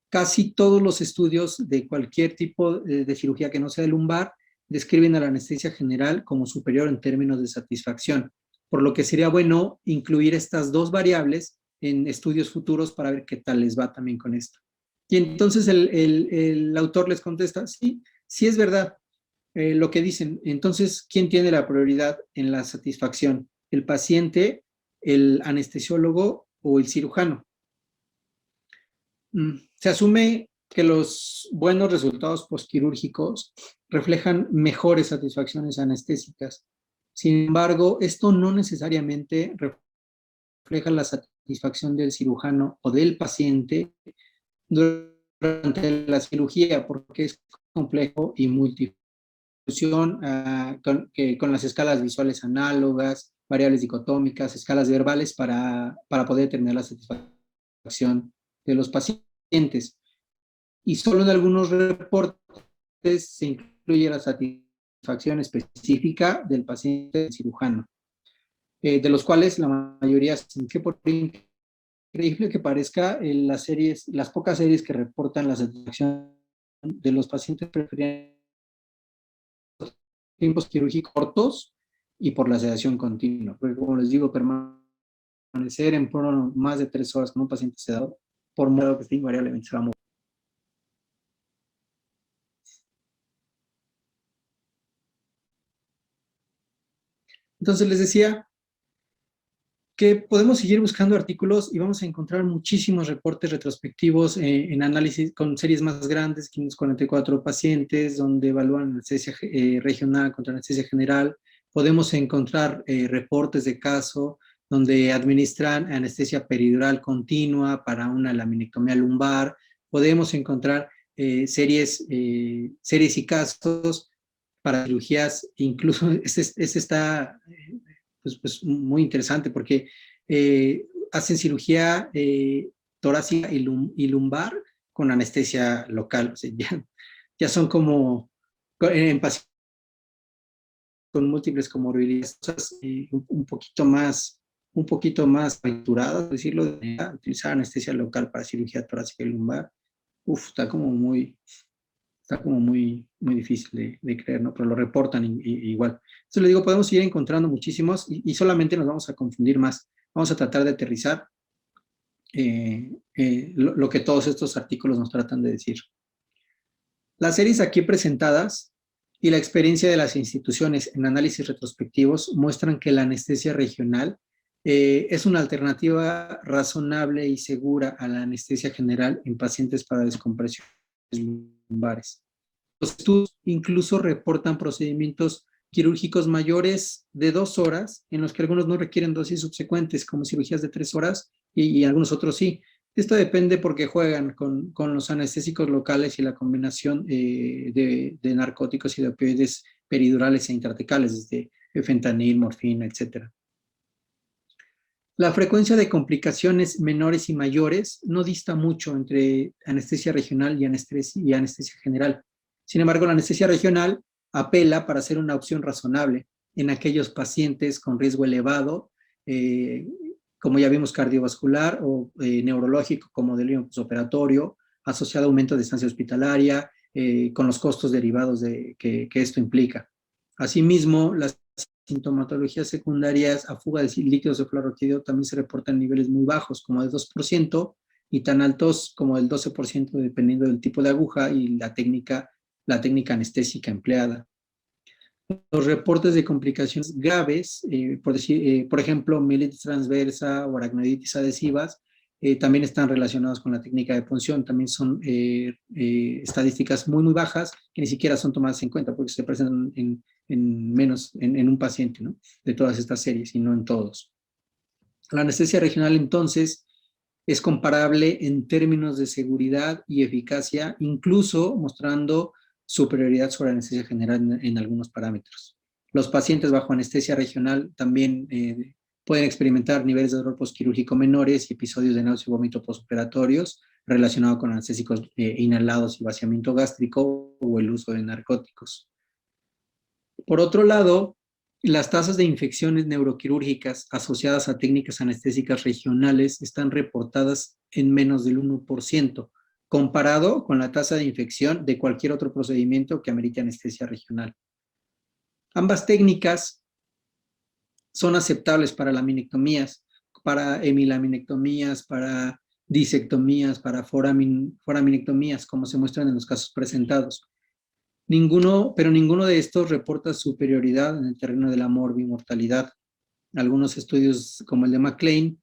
B: Casi todos los estudios de cualquier tipo de cirugía que no sea de lumbar describen a la anestesia general como superior en términos de satisfacción, por lo que sería bueno incluir estas dos variables en estudios futuros para ver qué tal les va también con esto. Y entonces el autor les contesta, sí, sí es verdad lo que dicen. Entonces, ¿quién tiene la prioridad en la satisfacción? ¿El paciente, el anestesiólogo o el cirujano? Se asume que los buenos resultados postquirúrgicos reflejan mejores satisfacciones anestésicas. Sin embargo, esto no necesariamente refleja la satisfacción del cirujano o del paciente durante la cirugía, porque es complejo y multifactorial. Con las escalas visuales análogas, variables dicotómicas, escalas verbales para poder determinar la satisfacción de los pacientes. Y solo en algunos reportes se incluye la satisfacción específica del paciente cirujano, de los cuales la mayoría, que por increíble que parezca, las pocas series que reportan la satisfacción de los pacientes preferían tiempos quirúrgicos cortos y por la sedación continua. Porque como les digo, permanecer en prono más de 3 horas con un paciente sedado, por modo que esté invariablemente se va a mover. Entonces les decía, que podemos seguir buscando artículos y vamos a encontrar muchísimos reportes retrospectivos en análisis con series más grandes, 544 pacientes, donde evalúan anestesia regional contra anestesia general. Podemos encontrar reportes de caso donde administran anestesia peridural continua para una laminectomía lumbar. Podemos encontrar series y casos para cirugías, incluso este está pues muy interesante porque hacen cirugía torácica y lumbar con anestesia local. O sea, ya son como en pacientes con múltiples comorbilidades, cosas un poquito más aventuradas, decirlo, de utilizar anestesia local para cirugía torácica y lumbar. Está como muy difícil de creer, ¿no? Pero lo reportan igual. Entonces le digo, podemos ir encontrando muchísimos y solamente nos vamos a confundir más. Vamos a tratar de aterrizar lo que todos estos artículos nos tratan de decir. Las series aquí presentadas y la experiencia de las instituciones en análisis retrospectivos muestran que la anestesia regional es una alternativa razonable y segura a la anestesia general en pacientes para descompresión lumbares. Los estudios incluso reportan procedimientos quirúrgicos mayores de 2 horas, en los que algunos no requieren dosis subsecuentes, como cirugías de 3 horas, y algunos otros sí. Esto depende porque juegan con los anestésicos locales y la combinación de narcóticos y de opioides peridurales e intrathecales, desde fentanil, morfina, etc. La frecuencia de complicaciones menores y mayores no dista mucho entre anestesia regional y anestesia general. Sin embargo, la anestesia regional apela para ser una opción razonable en aquellos pacientes con riesgo elevado, como ya vimos, cardiovascular o neurológico, como delirium postoperatorio, asociado a aumento de estancia hospitalaria, con los costos derivados que esto implica. Asimismo, las sintomatologías secundarias a fuga de líquidos de cefalorraquídeo también se reportan niveles muy bajos, como de 2%, y tan altos como del 12%, dependiendo del tipo de aguja y la técnica anestésica empleada. Los reportes de complicaciones graves, por ejemplo, mielitis transversa o aracnoiditis adhesivas, también están relacionados con la técnica de punción. También son estadísticas muy bajas que ni siquiera son tomadas en cuenta porque se presentan en un paciente, ¿no? De todas estas series y no en todos. La anestesia regional, entonces, es comparable en términos de seguridad y eficacia, incluso mostrando superioridad sobre anestesia general en algunos parámetros. Los pacientes bajo anestesia regional también pueden experimentar niveles de dolor postquirúrgico menores y episodios de náusea y vómito postoperatorios relacionados con anestésicos inhalados y vaciamiento gástrico o el uso de narcóticos. Por otro lado, las tasas de infecciones neuroquirúrgicas asociadas a técnicas anestésicas regionales están reportadas en menos del 1%, comparado con la tasa de infección de cualquier otro procedimiento que amerite anestesia regional. Ambas técnicas son aceptables para laminectomías, para hemilaminectomías, para disectomías, para foraminectomías, como se muestran en los casos presentados. Pero ninguno de estos reporta superioridad en el terreno de la morbimortalidad. Algunos estudios, como el de McLean,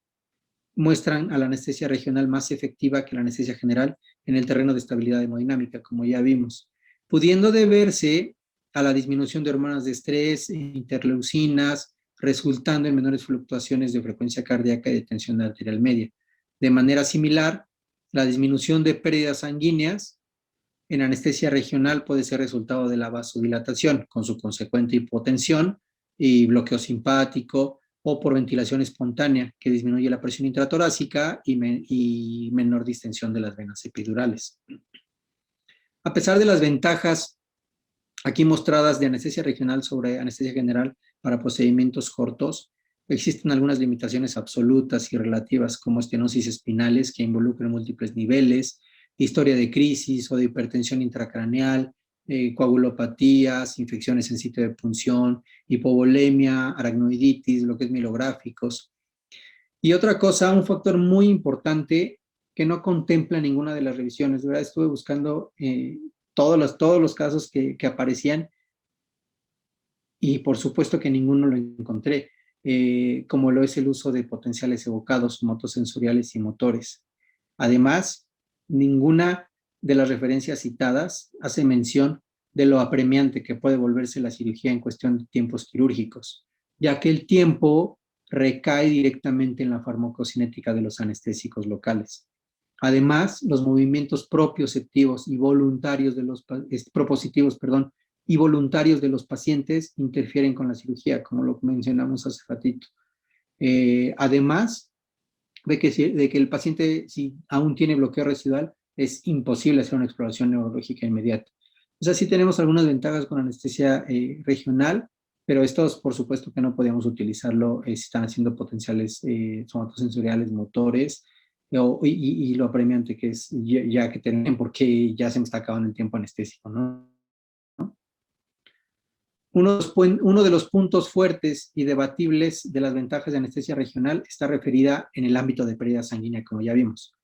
B: muestran a la anestesia regional más efectiva que la anestesia general en el terreno de estabilidad hemodinámica, como ya vimos, pudiendo deberse a la disminución de hormonas de estrés, interleucinas, resultando en menores fluctuaciones de frecuencia cardíaca y de tensión arterial media. De manera similar, la disminución de pérdidas sanguíneas en anestesia regional puede ser resultado de la vasodilatación, con su consecuente hipotensión y bloqueo simpático, o por ventilación espontánea, que disminuye la presión intratorácica y menor distensión de las venas epidurales. A pesar de las ventajas aquí mostradas de anestesia regional sobre anestesia general para procedimientos cortos, existen algunas limitaciones absolutas y relativas, como estenosis espinales que involucran múltiples niveles, historia de crisis o de hipertensión intracraneal, coagulopatías, infecciones en sitio de punción, hipovolemia, aracnoiditis, bloqueos mielográficos. Y otra cosa, un factor muy importante que no contempla ninguna de las revisiones, ¿verdad? Estuve buscando todos los casos que aparecían y por supuesto que ninguno lo encontré. como lo es el uso de potenciales evocados, motosensoriales y motores. Además, ninguna de las referencias citadas hace mención de lo apremiante que puede volverse la cirugía en cuestión de tiempos quirúrgicos, ya que el tiempo recae directamente en la farmacocinética de los anestésicos locales. Además, los movimientos propioceptivos y voluntarios de los propositivos, perdón, y voluntarios de los pacientes interfieren con la cirugía, como lo mencionamos hace ratito. Además de que el paciente, si aún tiene bloqueo residual, es imposible hacer una exploración neurológica inmediata. O sea, sí tenemos algunas ventajas con anestesia regional, pero estos, por supuesto que no podíamos utilizarlo si están haciendo potenciales somatosensoriales, motores, y lo apremiante que es ya que tienen, porque ya se me está acabando el tiempo anestésico, ¿no? Uno de los puntos fuertes y debatibles de las ventajas de anestesia regional está referida en el ámbito de pérdida sanguínea, como ya vimos.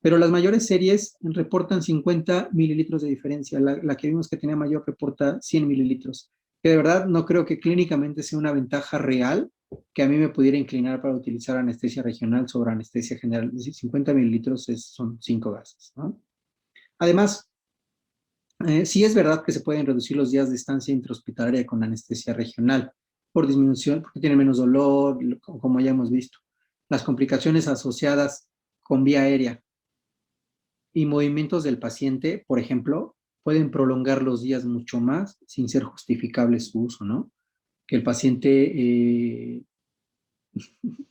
B: Pero las mayores series reportan 50 mililitros de diferencia. La que vimos que tenía mayor reporta 100 mililitros. Que de verdad no creo que clínicamente sea una ventaja real que a mí me pudiera inclinar para utilizar anestesia regional sobre anestesia general. Es decir, 50 mililitros son 5 gases, ¿no? Además, sí es verdad que se pueden reducir los días de estancia intrahospitalaria con anestesia regional por disminución, porque tiene menos dolor, como ya hemos visto. Las complicaciones asociadas con vía aérea y movimientos del paciente, por ejemplo, pueden prolongar los días mucho más sin ser justificable su uso, ¿no? Que el paciente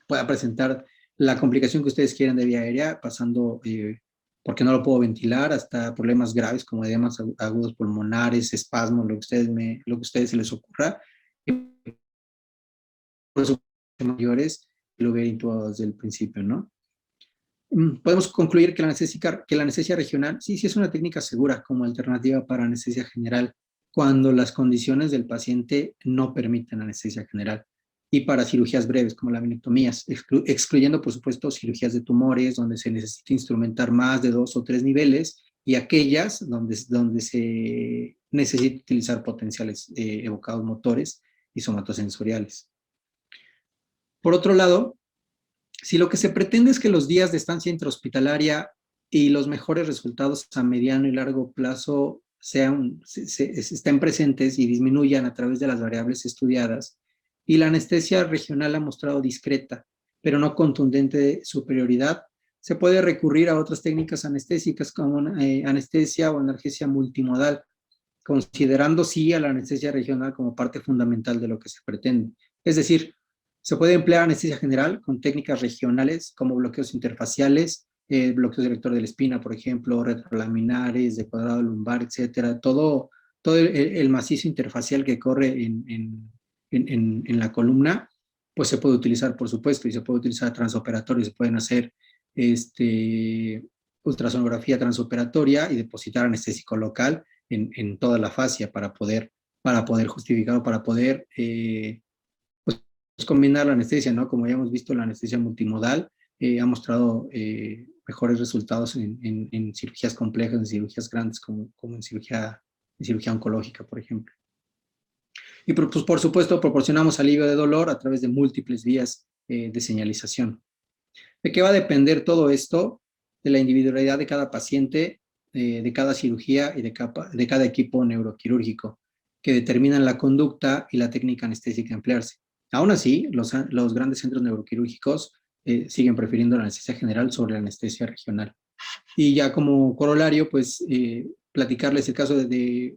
B: pueda presentar la complicación que ustedes quieran de vía aérea, pasando porque no lo puedo ventilar, hasta problemas graves como edemas agudos pulmonares, espasmos, lo que a ustedes se les ocurra. Y por eso mayores lo hubiera intubado desde el principio, ¿no? Podemos concluir que la anestesia regional sí es una técnica segura como alternativa para anestesia general cuando las condiciones del paciente no permiten anestesia general y para cirugías breves como laminectomías, excluyendo por supuesto cirugías de tumores donde se necesita instrumentar más de 2 o 3 niveles y aquellas donde se necesita utilizar potenciales evocados motores y somatosensoriales. Por otro lado, si lo que se pretende es que los días de estancia intrahospitalaria y los mejores resultados a mediano y largo plazo estén presentes y disminuyan a través de las variables estudiadas, y la anestesia regional ha mostrado discreta, pero no contundente superioridad, se puede recurrir a otras técnicas anestésicas como anestesia o analgesia multimodal, considerando sí a la anestesia regional como parte fundamental de lo que se pretende. Es decir, se puede emplear anestesia general con técnicas regionales como bloqueos interfaciales, bloqueos de vector de la espina, por ejemplo, retrolaminares, de cuadrado lumbar, etcétera. Todo el macizo interfacial que corre en la columna, pues se puede utilizar, por supuesto, y se puede utilizar transoperatorio, se pueden hacer ultrasonografía transoperatoria y depositar anestésico local en toda la fascia para poder justificar o para poder combinar la anestesia, ¿no? Como ya hemos visto, la anestesia multimodal ha mostrado mejores resultados en cirugías complejas, en cirugías grandes, como en cirugía oncológica, por ejemplo. Y pues, por supuesto, proporcionamos alivio de dolor a través de múltiples vías de señalización. ¿De qué va a depender todo esto? De la individualidad de cada paciente, de cada cirugía y de cada equipo neuroquirúrgico, que determinan la conducta y la técnica anestésica a emplearse. Aún así, los grandes centros neuroquirúrgicos siguen prefiriendo la anestesia general sobre la anestesia regional. Y ya como corolario, pues platicarles el caso de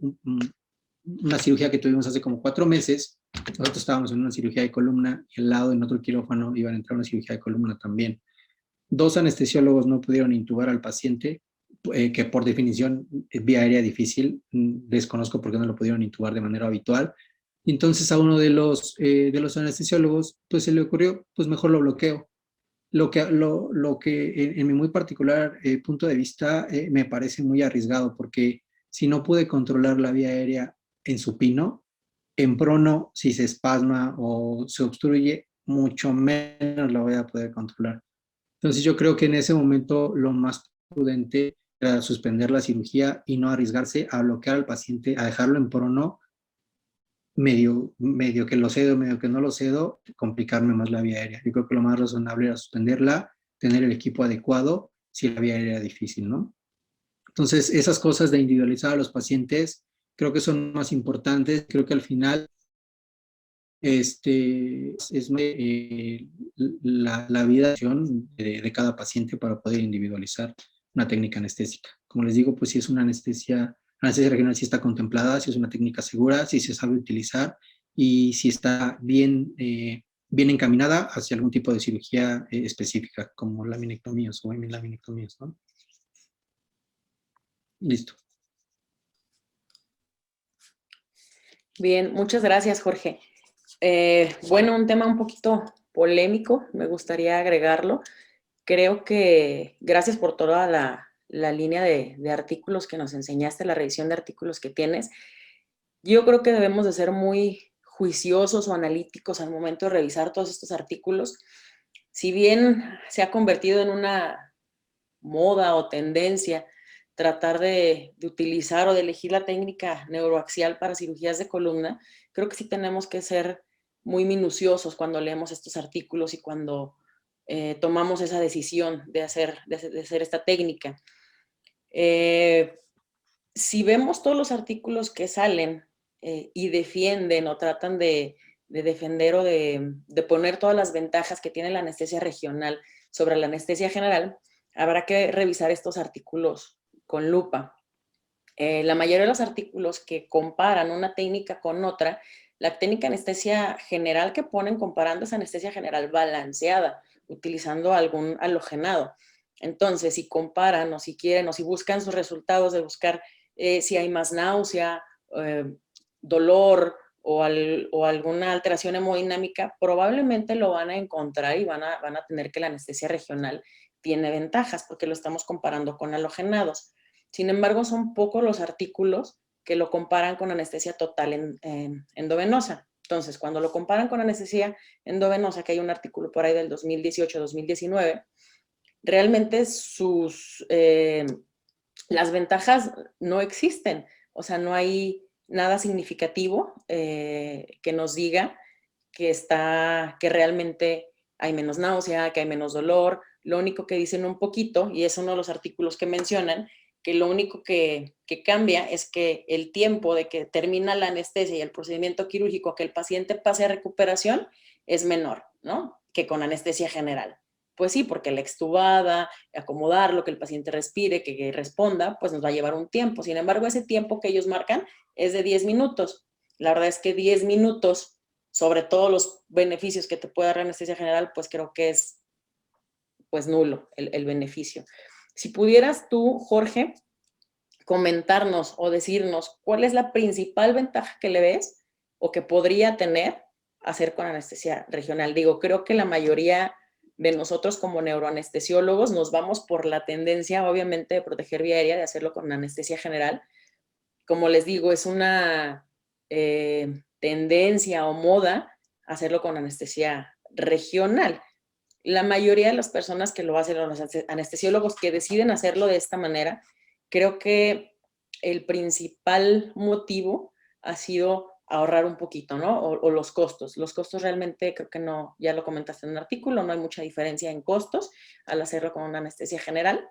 B: una cirugía que tuvimos hace como 4 meses. Nosotros estábamos en una cirugía de columna y al lado en otro quirófano iban a entrar a una cirugía de columna también. 2 anestesiólogos no pudieron intubar al paciente, que por definición es vía aérea difícil, desconozco por qué no lo pudieron intubar de manera habitual. Entonces a uno de los anestesiólogos pues se le ocurrió, pues mejor lo bloqueo. Lo que en mi muy particular punto de vista me parece muy arriesgado, porque si no pude controlar la vía aérea en supino, en prono, si se espasma o se obstruye, mucho menos la voy a poder controlar. Entonces yo creo que en ese momento lo más prudente era suspender la cirugía y no arriesgarse a bloquear al paciente, a dejarlo en prono medio que lo cedo, medio que no lo cedo, complicarme más la vía aérea. Yo creo que lo más razonable era suspenderla, tener el equipo adecuado si la vía aérea era difícil, ¿no? Entonces, esas cosas de individualizar a los pacientes creo que son más importantes. Creo que al final es la vida de cada paciente para poder individualizar una técnica anestésica. Como les digo, pues si es una anestesia regional sí está contemplada, si es una técnica segura, si se sabe utilizar y si está bien encaminada hacia algún tipo de cirugía específica, como laminectomías o hemilaminectomías, ¿no? Listo.
A: Bien, muchas gracias, Jorge. Bueno, un tema un poquito polémico, me gustaría agregarlo. Creo que gracias por toda la línea de artículos que nos enseñaste, la revisión de artículos que tienes. Yo creo que debemos de ser muy juiciosos o analíticos al momento de revisar todos estos artículos. Si bien se ha convertido en una moda o tendencia tratar de utilizar o de elegir la técnica neuroaxial para cirugías de columna, creo que sí tenemos que ser muy minuciosos cuando leemos estos artículos y cuando tomamos esa decisión de hacer esta técnica. Si vemos todos los artículos que salen y defienden o tratan de defender o de poner todas las ventajas que tiene la anestesia regional sobre la anestesia general, habrá que revisar estos artículos con lupa. La mayoría de los artículos que comparan una técnica con otra, la técnica anestesia general que ponen comparando es anestesia general balanceada, utilizando algún halogenado. Entonces, si comparan o si quieren o si buscan sus resultados de buscar si hay más náusea, dolor o alguna alteración hemodinámica, probablemente lo van a encontrar y van a tener que la anestesia regional tiene ventajas porque lo estamos comparando con halogenados. Sin embargo, son pocos los artículos que lo comparan con anestesia total endovenosa. Entonces, cuando lo comparan con anestesia endovenosa, que hay un artículo por ahí del 2018-2019, realmente las ventajas no existen. O sea, no hay nada significativo que nos diga que realmente hay menos náusea, que hay menos dolor. Lo único que dicen un poquito, y es uno de los artículos que mencionan, que lo único que cambia es que el tiempo de que termina la anestesia y el procedimiento quirúrgico que el paciente pase a recuperación es menor, ¿no? Que con anestesia general. Pues sí, porque la extubada, acomodarlo, que el paciente respire, que responda, pues nos va a llevar un tiempo. Sin embargo, ese tiempo que ellos marcan es de 10 minutos. La verdad es que 10 minutos, sobre todos los beneficios que te puede dar la anestesia general, pues creo que es pues nulo el beneficio. Si pudieras tú, Jorge, comentarnos o decirnos cuál es la principal ventaja que le ves o que podría tener hacer con anestesia regional. Digo, creo que la mayoría de nosotros como neuroanestesiólogos nos vamos por la tendencia, obviamente, de proteger vía aérea, de hacerlo con anestesia general. Como les digo, es una tendencia o moda hacerlo con anestesia regional. La mayoría de las personas que lo hacen, los anestesiólogos que deciden hacerlo de esta manera, creo que el principal motivo ha sido ahorrar un poquito, ¿no? O los costos. Los costos realmente creo que no, ya lo comentaste en un artículo, no hay mucha diferencia en costos al hacerlo con una anestesia general.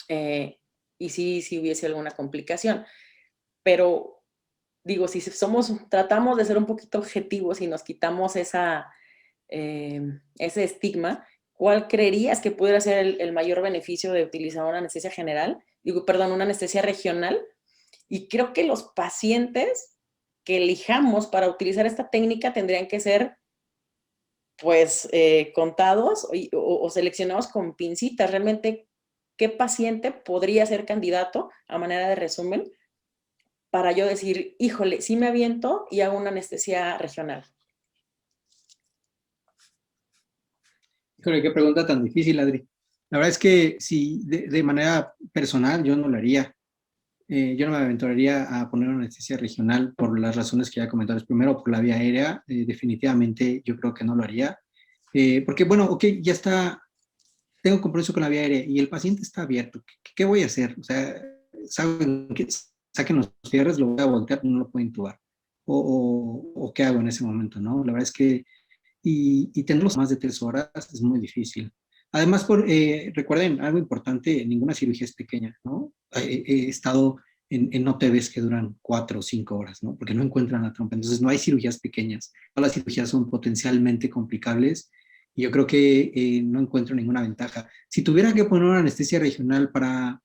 A: Y sí hubiese alguna complicación. Pero digo, si tratamos de ser un poquito objetivos y nos quitamos ese estigma, ¿cuál creerías que pudiera ser el mayor beneficio de utilizar una anestesia general? Digo, perdón, una anestesia regional. Y creo que los pacientes que elijamos para utilizar esta técnica tendrían que ser, pues, contados o seleccionados con pincitas. Realmente, ¿qué paciente podría ser candidato, a manera de resumen, para yo decir, híjole, sí me aviento y hago una anestesia regional?
B: Híjole, qué pregunta tan difícil, Adri. La verdad es que si de manera personal yo no lo haría. Yo no me aventuraría a poner una anestesia regional por las razones que ya comentaron. Primero, por la vía aérea, definitivamente yo creo que no lo haría. Porque, bueno, ok, ya está, tengo compromiso con la vía aérea y el paciente está abierto. ¿Qué voy a hacer? O sea, saben que saquen los cierres, lo voy a voltear, no lo puedo intubar. o qué hago en ese momento, ¿no? La verdad es que, y tenerlos más de 3 horas es muy difícil. Además, recuerden, algo importante, ninguna cirugía es pequeña, ¿no? He estado en OTVs que duran 4 o 5 horas, ¿no? Porque no encuentran la trompa. Entonces, no hay cirugías pequeñas. Todas las cirugías son potencialmente complicables y yo creo que no encuentro ninguna ventaja. Si tuviera que poner una anestesia regional para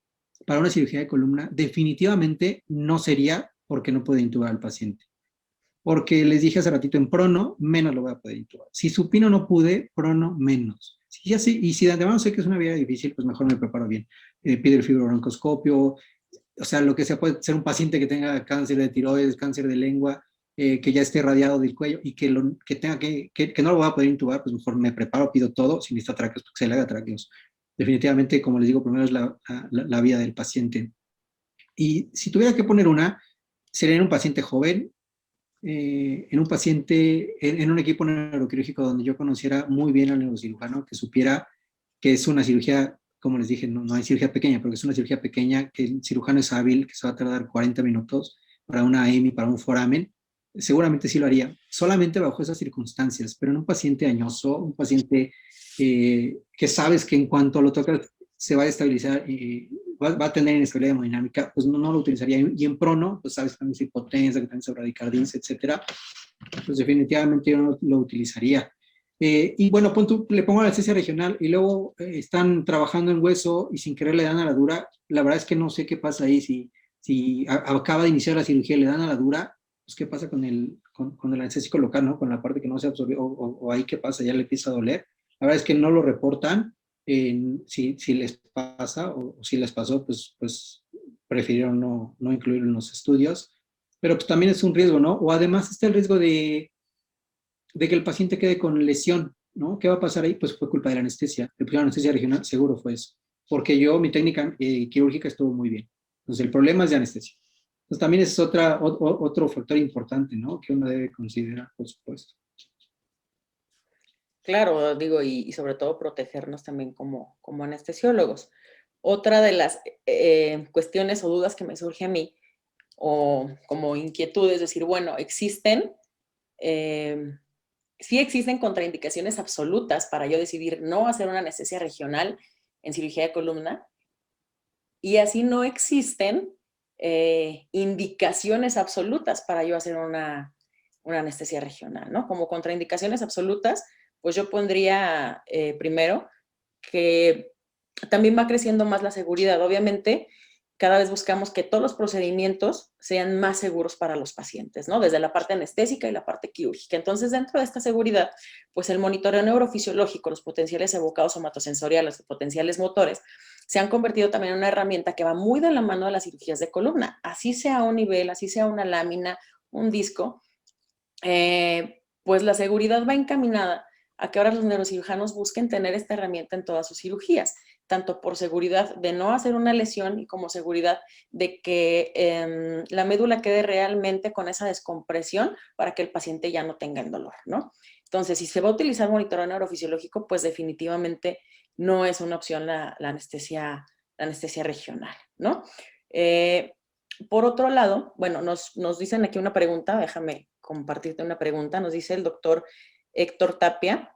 B: una cirugía de columna, definitivamente no sería porque no puede intubar al paciente. Porque les dije hace ratito, en prono, menos lo voy a poder intubar. Si supino no pude, prono, menos. Si ya sé, y si de antemano sé que es una vía difícil, pues mejor me preparo bien. Pido el fibrobroncoscopio, o sea, lo que sea, puede ser un paciente que tenga cáncer de tiroides, cáncer de lengua, que ya esté radiado del cuello y que tenga que no lo voy a poder intubar, pues mejor me preparo, pido todo, si necesita tráqueos, pues que se le haga tráqueos. Definitivamente, como les digo, primero es la vida del paciente. Y si tuviera que poner una, sería en un paciente joven, en un paciente, en un equipo neuroquirúrgico donde yo conociera muy bien al neurocirujano, que supiera que es una cirugía, como les dije, no hay cirugía pequeña, pero que es una cirugía pequeña, que el cirujano es hábil, que se va a tardar 40 minutos para una AEMI, para un foramen, seguramente sí lo haría, solamente bajo esas circunstancias, pero en un paciente añoso, un paciente que sabes que en cuanto lo tocas se va a estabilizar y va a tener inestabilidad hemodinámica, pues no lo utilizaría. Y en prono, pues sabes que también es hipotensa, que también se bradicardias, etcétera, pues definitivamente yo no lo utilizaría. Y bueno, le pongo anestesia regional y luego están trabajando en hueso y sin querer le dan a la dura. La verdad es que no sé qué pasa ahí. Si acaba de iniciar la cirugía y le dan a la dura, pues qué pasa con el anestésico local, ¿no? Con la parte que no se absorbió, o ahí qué pasa, ya le empieza a doler. La verdad es que no lo reportan. Si les pasa o si les pasó, pues prefirieron no incluirlo en los estudios. Pero pues también es un riesgo, ¿no? O además está el riesgo de que el paciente quede con lesión, ¿no? ¿Qué va a pasar ahí? Pues fue culpa de la anestesia. El plan de anestesia regional seguro fue eso. Porque mi técnica quirúrgica estuvo muy bien. Entonces, el problema es de anestesia. Entonces, también es otro factor importante, ¿no? Que uno debe considerar, por supuesto.
A: Claro, digo, y sobre todo protegernos también como anestesiólogos. Otra de las cuestiones o dudas que me surge a mí, o como inquietud, es decir, bueno, sí existen contraindicaciones absolutas para yo decidir no hacer una anestesia regional en cirugía de columna, y así no existen indicaciones absolutas para yo hacer una anestesia regional, ¿no? Como contraindicaciones absolutas, pues yo pondría primero que también va creciendo más la seguridad. Obviamente, cada vez buscamos que todos los procedimientos sean más seguros para los pacientes, ¿no? Desde la parte anestésica y la parte quirúrgica. Entonces, dentro de esta seguridad, pues el monitoreo neurofisiológico, los potenciales evocados somatosensoriales, los potenciales motores, se han convertido también en una herramienta que va muy de la mano de las cirugías de columna. Así sea un nivel, así sea una lámina, un disco, pues la seguridad va encaminada a que ahora los neurocirujanos busquen tener esta herramienta en todas sus cirugías, tanto por seguridad de no hacer una lesión y como seguridad de que la médula quede realmente con esa descompresión para que el paciente ya no tenga el dolor, ¿no? Entonces, si se va a utilizar monitoreo neurofisiológico, pues definitivamente no es una opción la anestesia regional, ¿no? Por otro lado, bueno, nos dicen aquí una pregunta, déjame compartirte una pregunta, nos dice el doctor Héctor Tapia,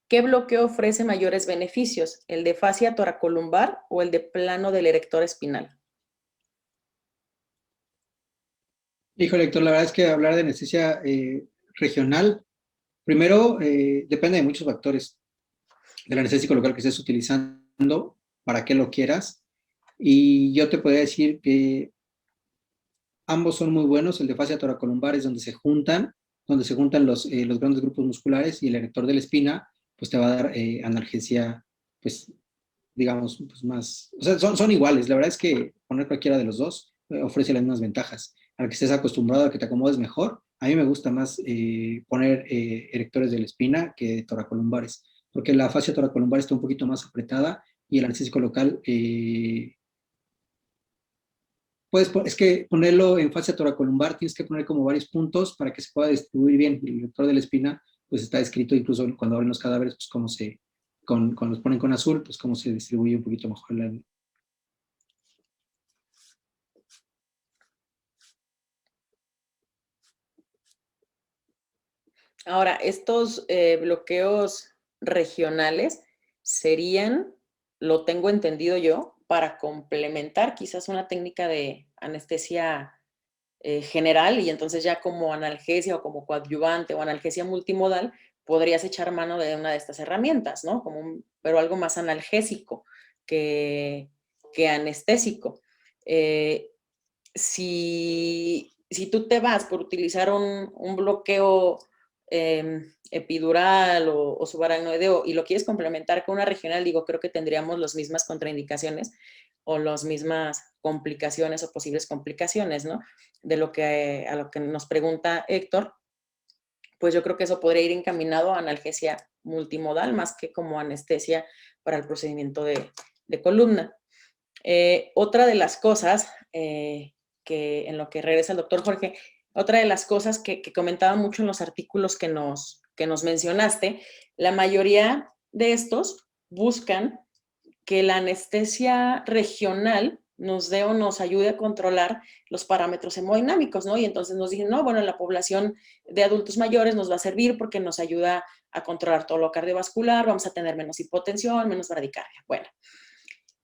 A: ¿qué bloqueo ofrece mayores beneficios, el de fascia toracolumbar o el de plano del erector espinal?
B: Híjole, Héctor, la verdad es que hablar de anestesia regional, primero, depende de muchos factores del anestésico local que estés utilizando, para qué lo quieras. Y yo te podría decir que ambos son muy buenos. El de fascia toracolumbar es donde se juntan los grandes grupos musculares, y el erector de la espina, pues te va a dar analgesia, pues digamos, pues más, o sea, son iguales. La verdad es que poner cualquiera de los dos ofrece las mismas ventajas. Al que estés acostumbrado a que te acomodes mejor, a mí me gusta más poner erectores de la espina que toracolumbares, porque la fascia toracolumbar está un poquito más apretada y el anestésico local es que ponerlo en fascia toracolumbar tienes que poner como varios puntos para que se pueda distribuir bien. El vector de la espina, pues está escrito incluso cuando abren los cadáveres, pues cómo cuando los ponen con azul, pues cómo se distribuye un poquito mejor la.
A: Ahora, estos bloqueos regionales serían, lo tengo entendido yo, para complementar quizás una técnica de anestesia general, y entonces ya como analgesia o como coadyuvante o analgesia multimodal podrías echar mano de una de estas herramientas, ¿no? Pero algo más analgésico que, que anestésico. Eh, si tú te vas por utilizar un bloqueo epidural o subaracnoideo y lo quieres complementar con una regional, digo, creo que tendríamos las mismas contraindicaciones o las mismas complicaciones o posibles complicaciones, ¿no? A lo que nos pregunta Héctor, pues yo creo que eso podría ir encaminado a analgesia multimodal más que como anestesia para el procedimiento de columna. Otra de las cosas que en lo que regresa el doctor Jorge, otra de las cosas que comentaba mucho en los artículos que nos mencionaste, la mayoría de estos buscan que la anestesia regional nos dé o nos ayude a controlar los parámetros hemodinámicos, ¿no? Y entonces nos dicen, no, bueno, la población de adultos mayores nos va a servir porque nos ayuda a controlar todo lo cardiovascular, vamos a tener menos hipotensión, menos bradicardia. Bueno,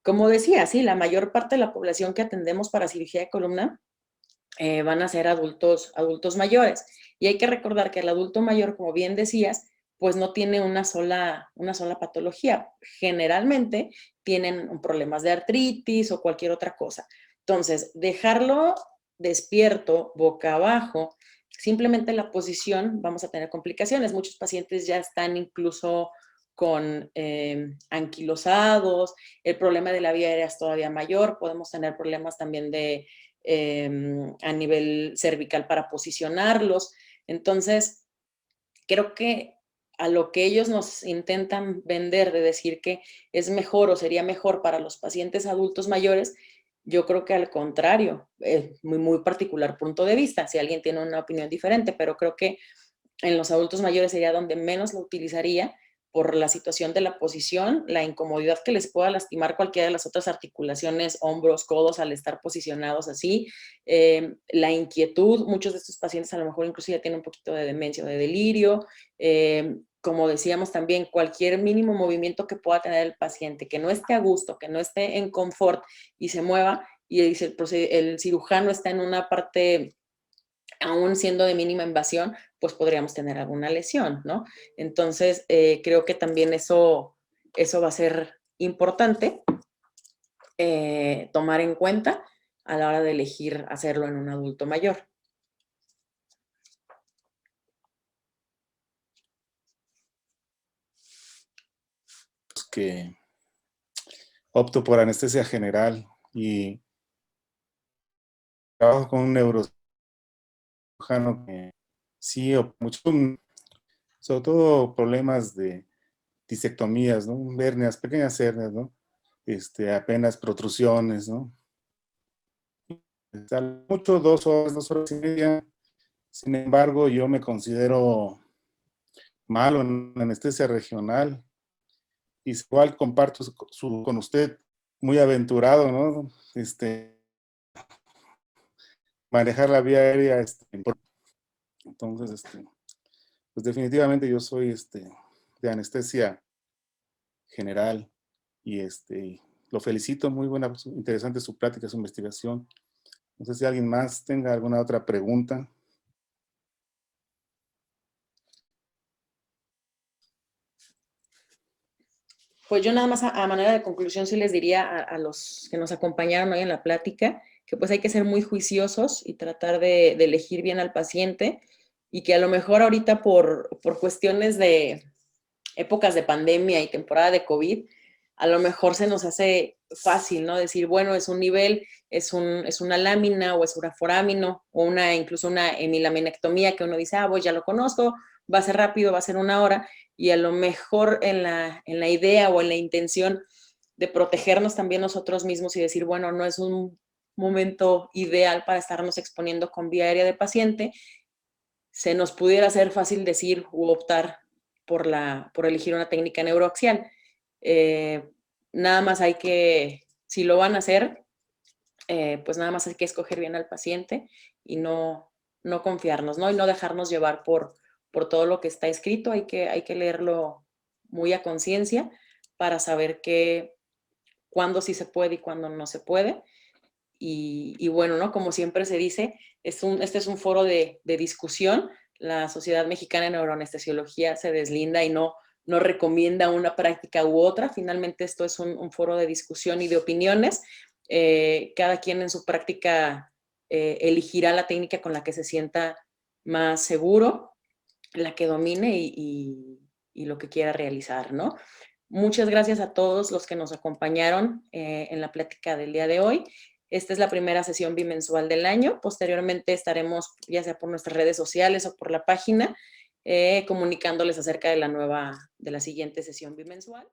A: como decía, sí, la mayor parte de la población que atendemos para cirugía de columna van a ser adultos mayores. Y hay que recordar que el adulto mayor, como bien decías, pues no tiene una sola patología. Generalmente tienen problemas de artritis o cualquier otra cosa. Entonces, dejarlo despierto, boca abajo, simplemente la posición, vamos a tener complicaciones. Muchos pacientes ya están incluso con anquilosados, el problema de la vía aérea es todavía mayor, podemos tener problemas también a nivel cervical para posicionarlos. Entonces, creo que a lo que ellos nos intentan vender de decir que es mejor o sería mejor para los pacientes adultos mayores, yo creo que al contrario, es muy particular punto de vista, si alguien tiene una opinión diferente, pero creo que en los adultos mayores sería donde menos lo utilizaría por la situación de la posición, la incomodidad que les pueda lastimar cualquiera de las otras articulaciones, hombros, codos, al estar posicionados así, la inquietud, muchos de estos pacientes a lo mejor incluso ya tienen un poquito de demencia o de delirio, como decíamos también, cualquier mínimo movimiento que pueda tener el paciente, que no esté a gusto, que no esté en confort y se mueva, y el cirujano está en una parte aún siendo de mínima invasión, pues podríamos tener alguna lesión, ¿no? Entonces, creo que también eso va a ser importante tomar en cuenta a la hora de elegir hacerlo en un adulto mayor.
C: Que opto por anestesia general y trabajo con un neurocirujano que sí, mucho, sobre todo problemas de disectomías, ¿no? Hernias, pequeñas hernias, ¿no? Apenas protrusiones, ¿no? Mucho 2 horas, 2 horas y media. Sin embargo, yo me considero malo en anestesia regional y igual comparto con usted, muy aventurado, ¿no? Manejar la vía aérea, entonces, pues definitivamente yo soy de anestesia general y lo felicito, muy buena, interesante su plática, su investigación. No sé si alguien más tenga alguna otra pregunta.
A: Pues yo nada más a manera de conclusión sí les diría a los que nos acompañaron hoy en la plática que pues hay que ser muy juiciosos y tratar de elegir bien al paciente y que a lo mejor ahorita por cuestiones de épocas de pandemia y temporada de COVID, a lo mejor se nos hace fácil, ¿no? Decir, bueno, es un nivel, es una lámina o es un forámino o incluso una hemilaminectomía que uno dice, pues ya lo conozco, va a ser rápido, va a ser 1 hora, y a lo mejor en la idea o en la intención de protegernos también nosotros mismos y decir, bueno, no es un momento ideal para estarnos exponiendo con vía aérea de paciente, se nos pudiera hacer fácil decir u optar por elegir una técnica neuroaxial. Nada más hay que, si lo van a hacer, pues nada más hay que escoger bien al paciente y no confiarnos, ¿no? Y no dejarnos llevar por todo lo que está escrito, hay que leerlo muy a conciencia para saber cuándo sí se puede y cuándo no se puede. Y bueno, ¿no? Como siempre se dice, este es un foro de discusión. La Sociedad Mexicana de Neuroanestesiología se deslinda y no recomienda una práctica u otra. Finalmente esto es un foro de discusión y de opiniones. Cada quien en su práctica elegirá la técnica con la que se sienta más seguro, la que domine y lo que quiera realizar, ¿no? Muchas gracias a todos los que nos acompañaron en la plática del día de hoy. Esta es la primera sesión bimensual del año. Posteriormente estaremos, ya sea por nuestras redes sociales o por la página, comunicándoles acerca de la siguiente sesión bimensual.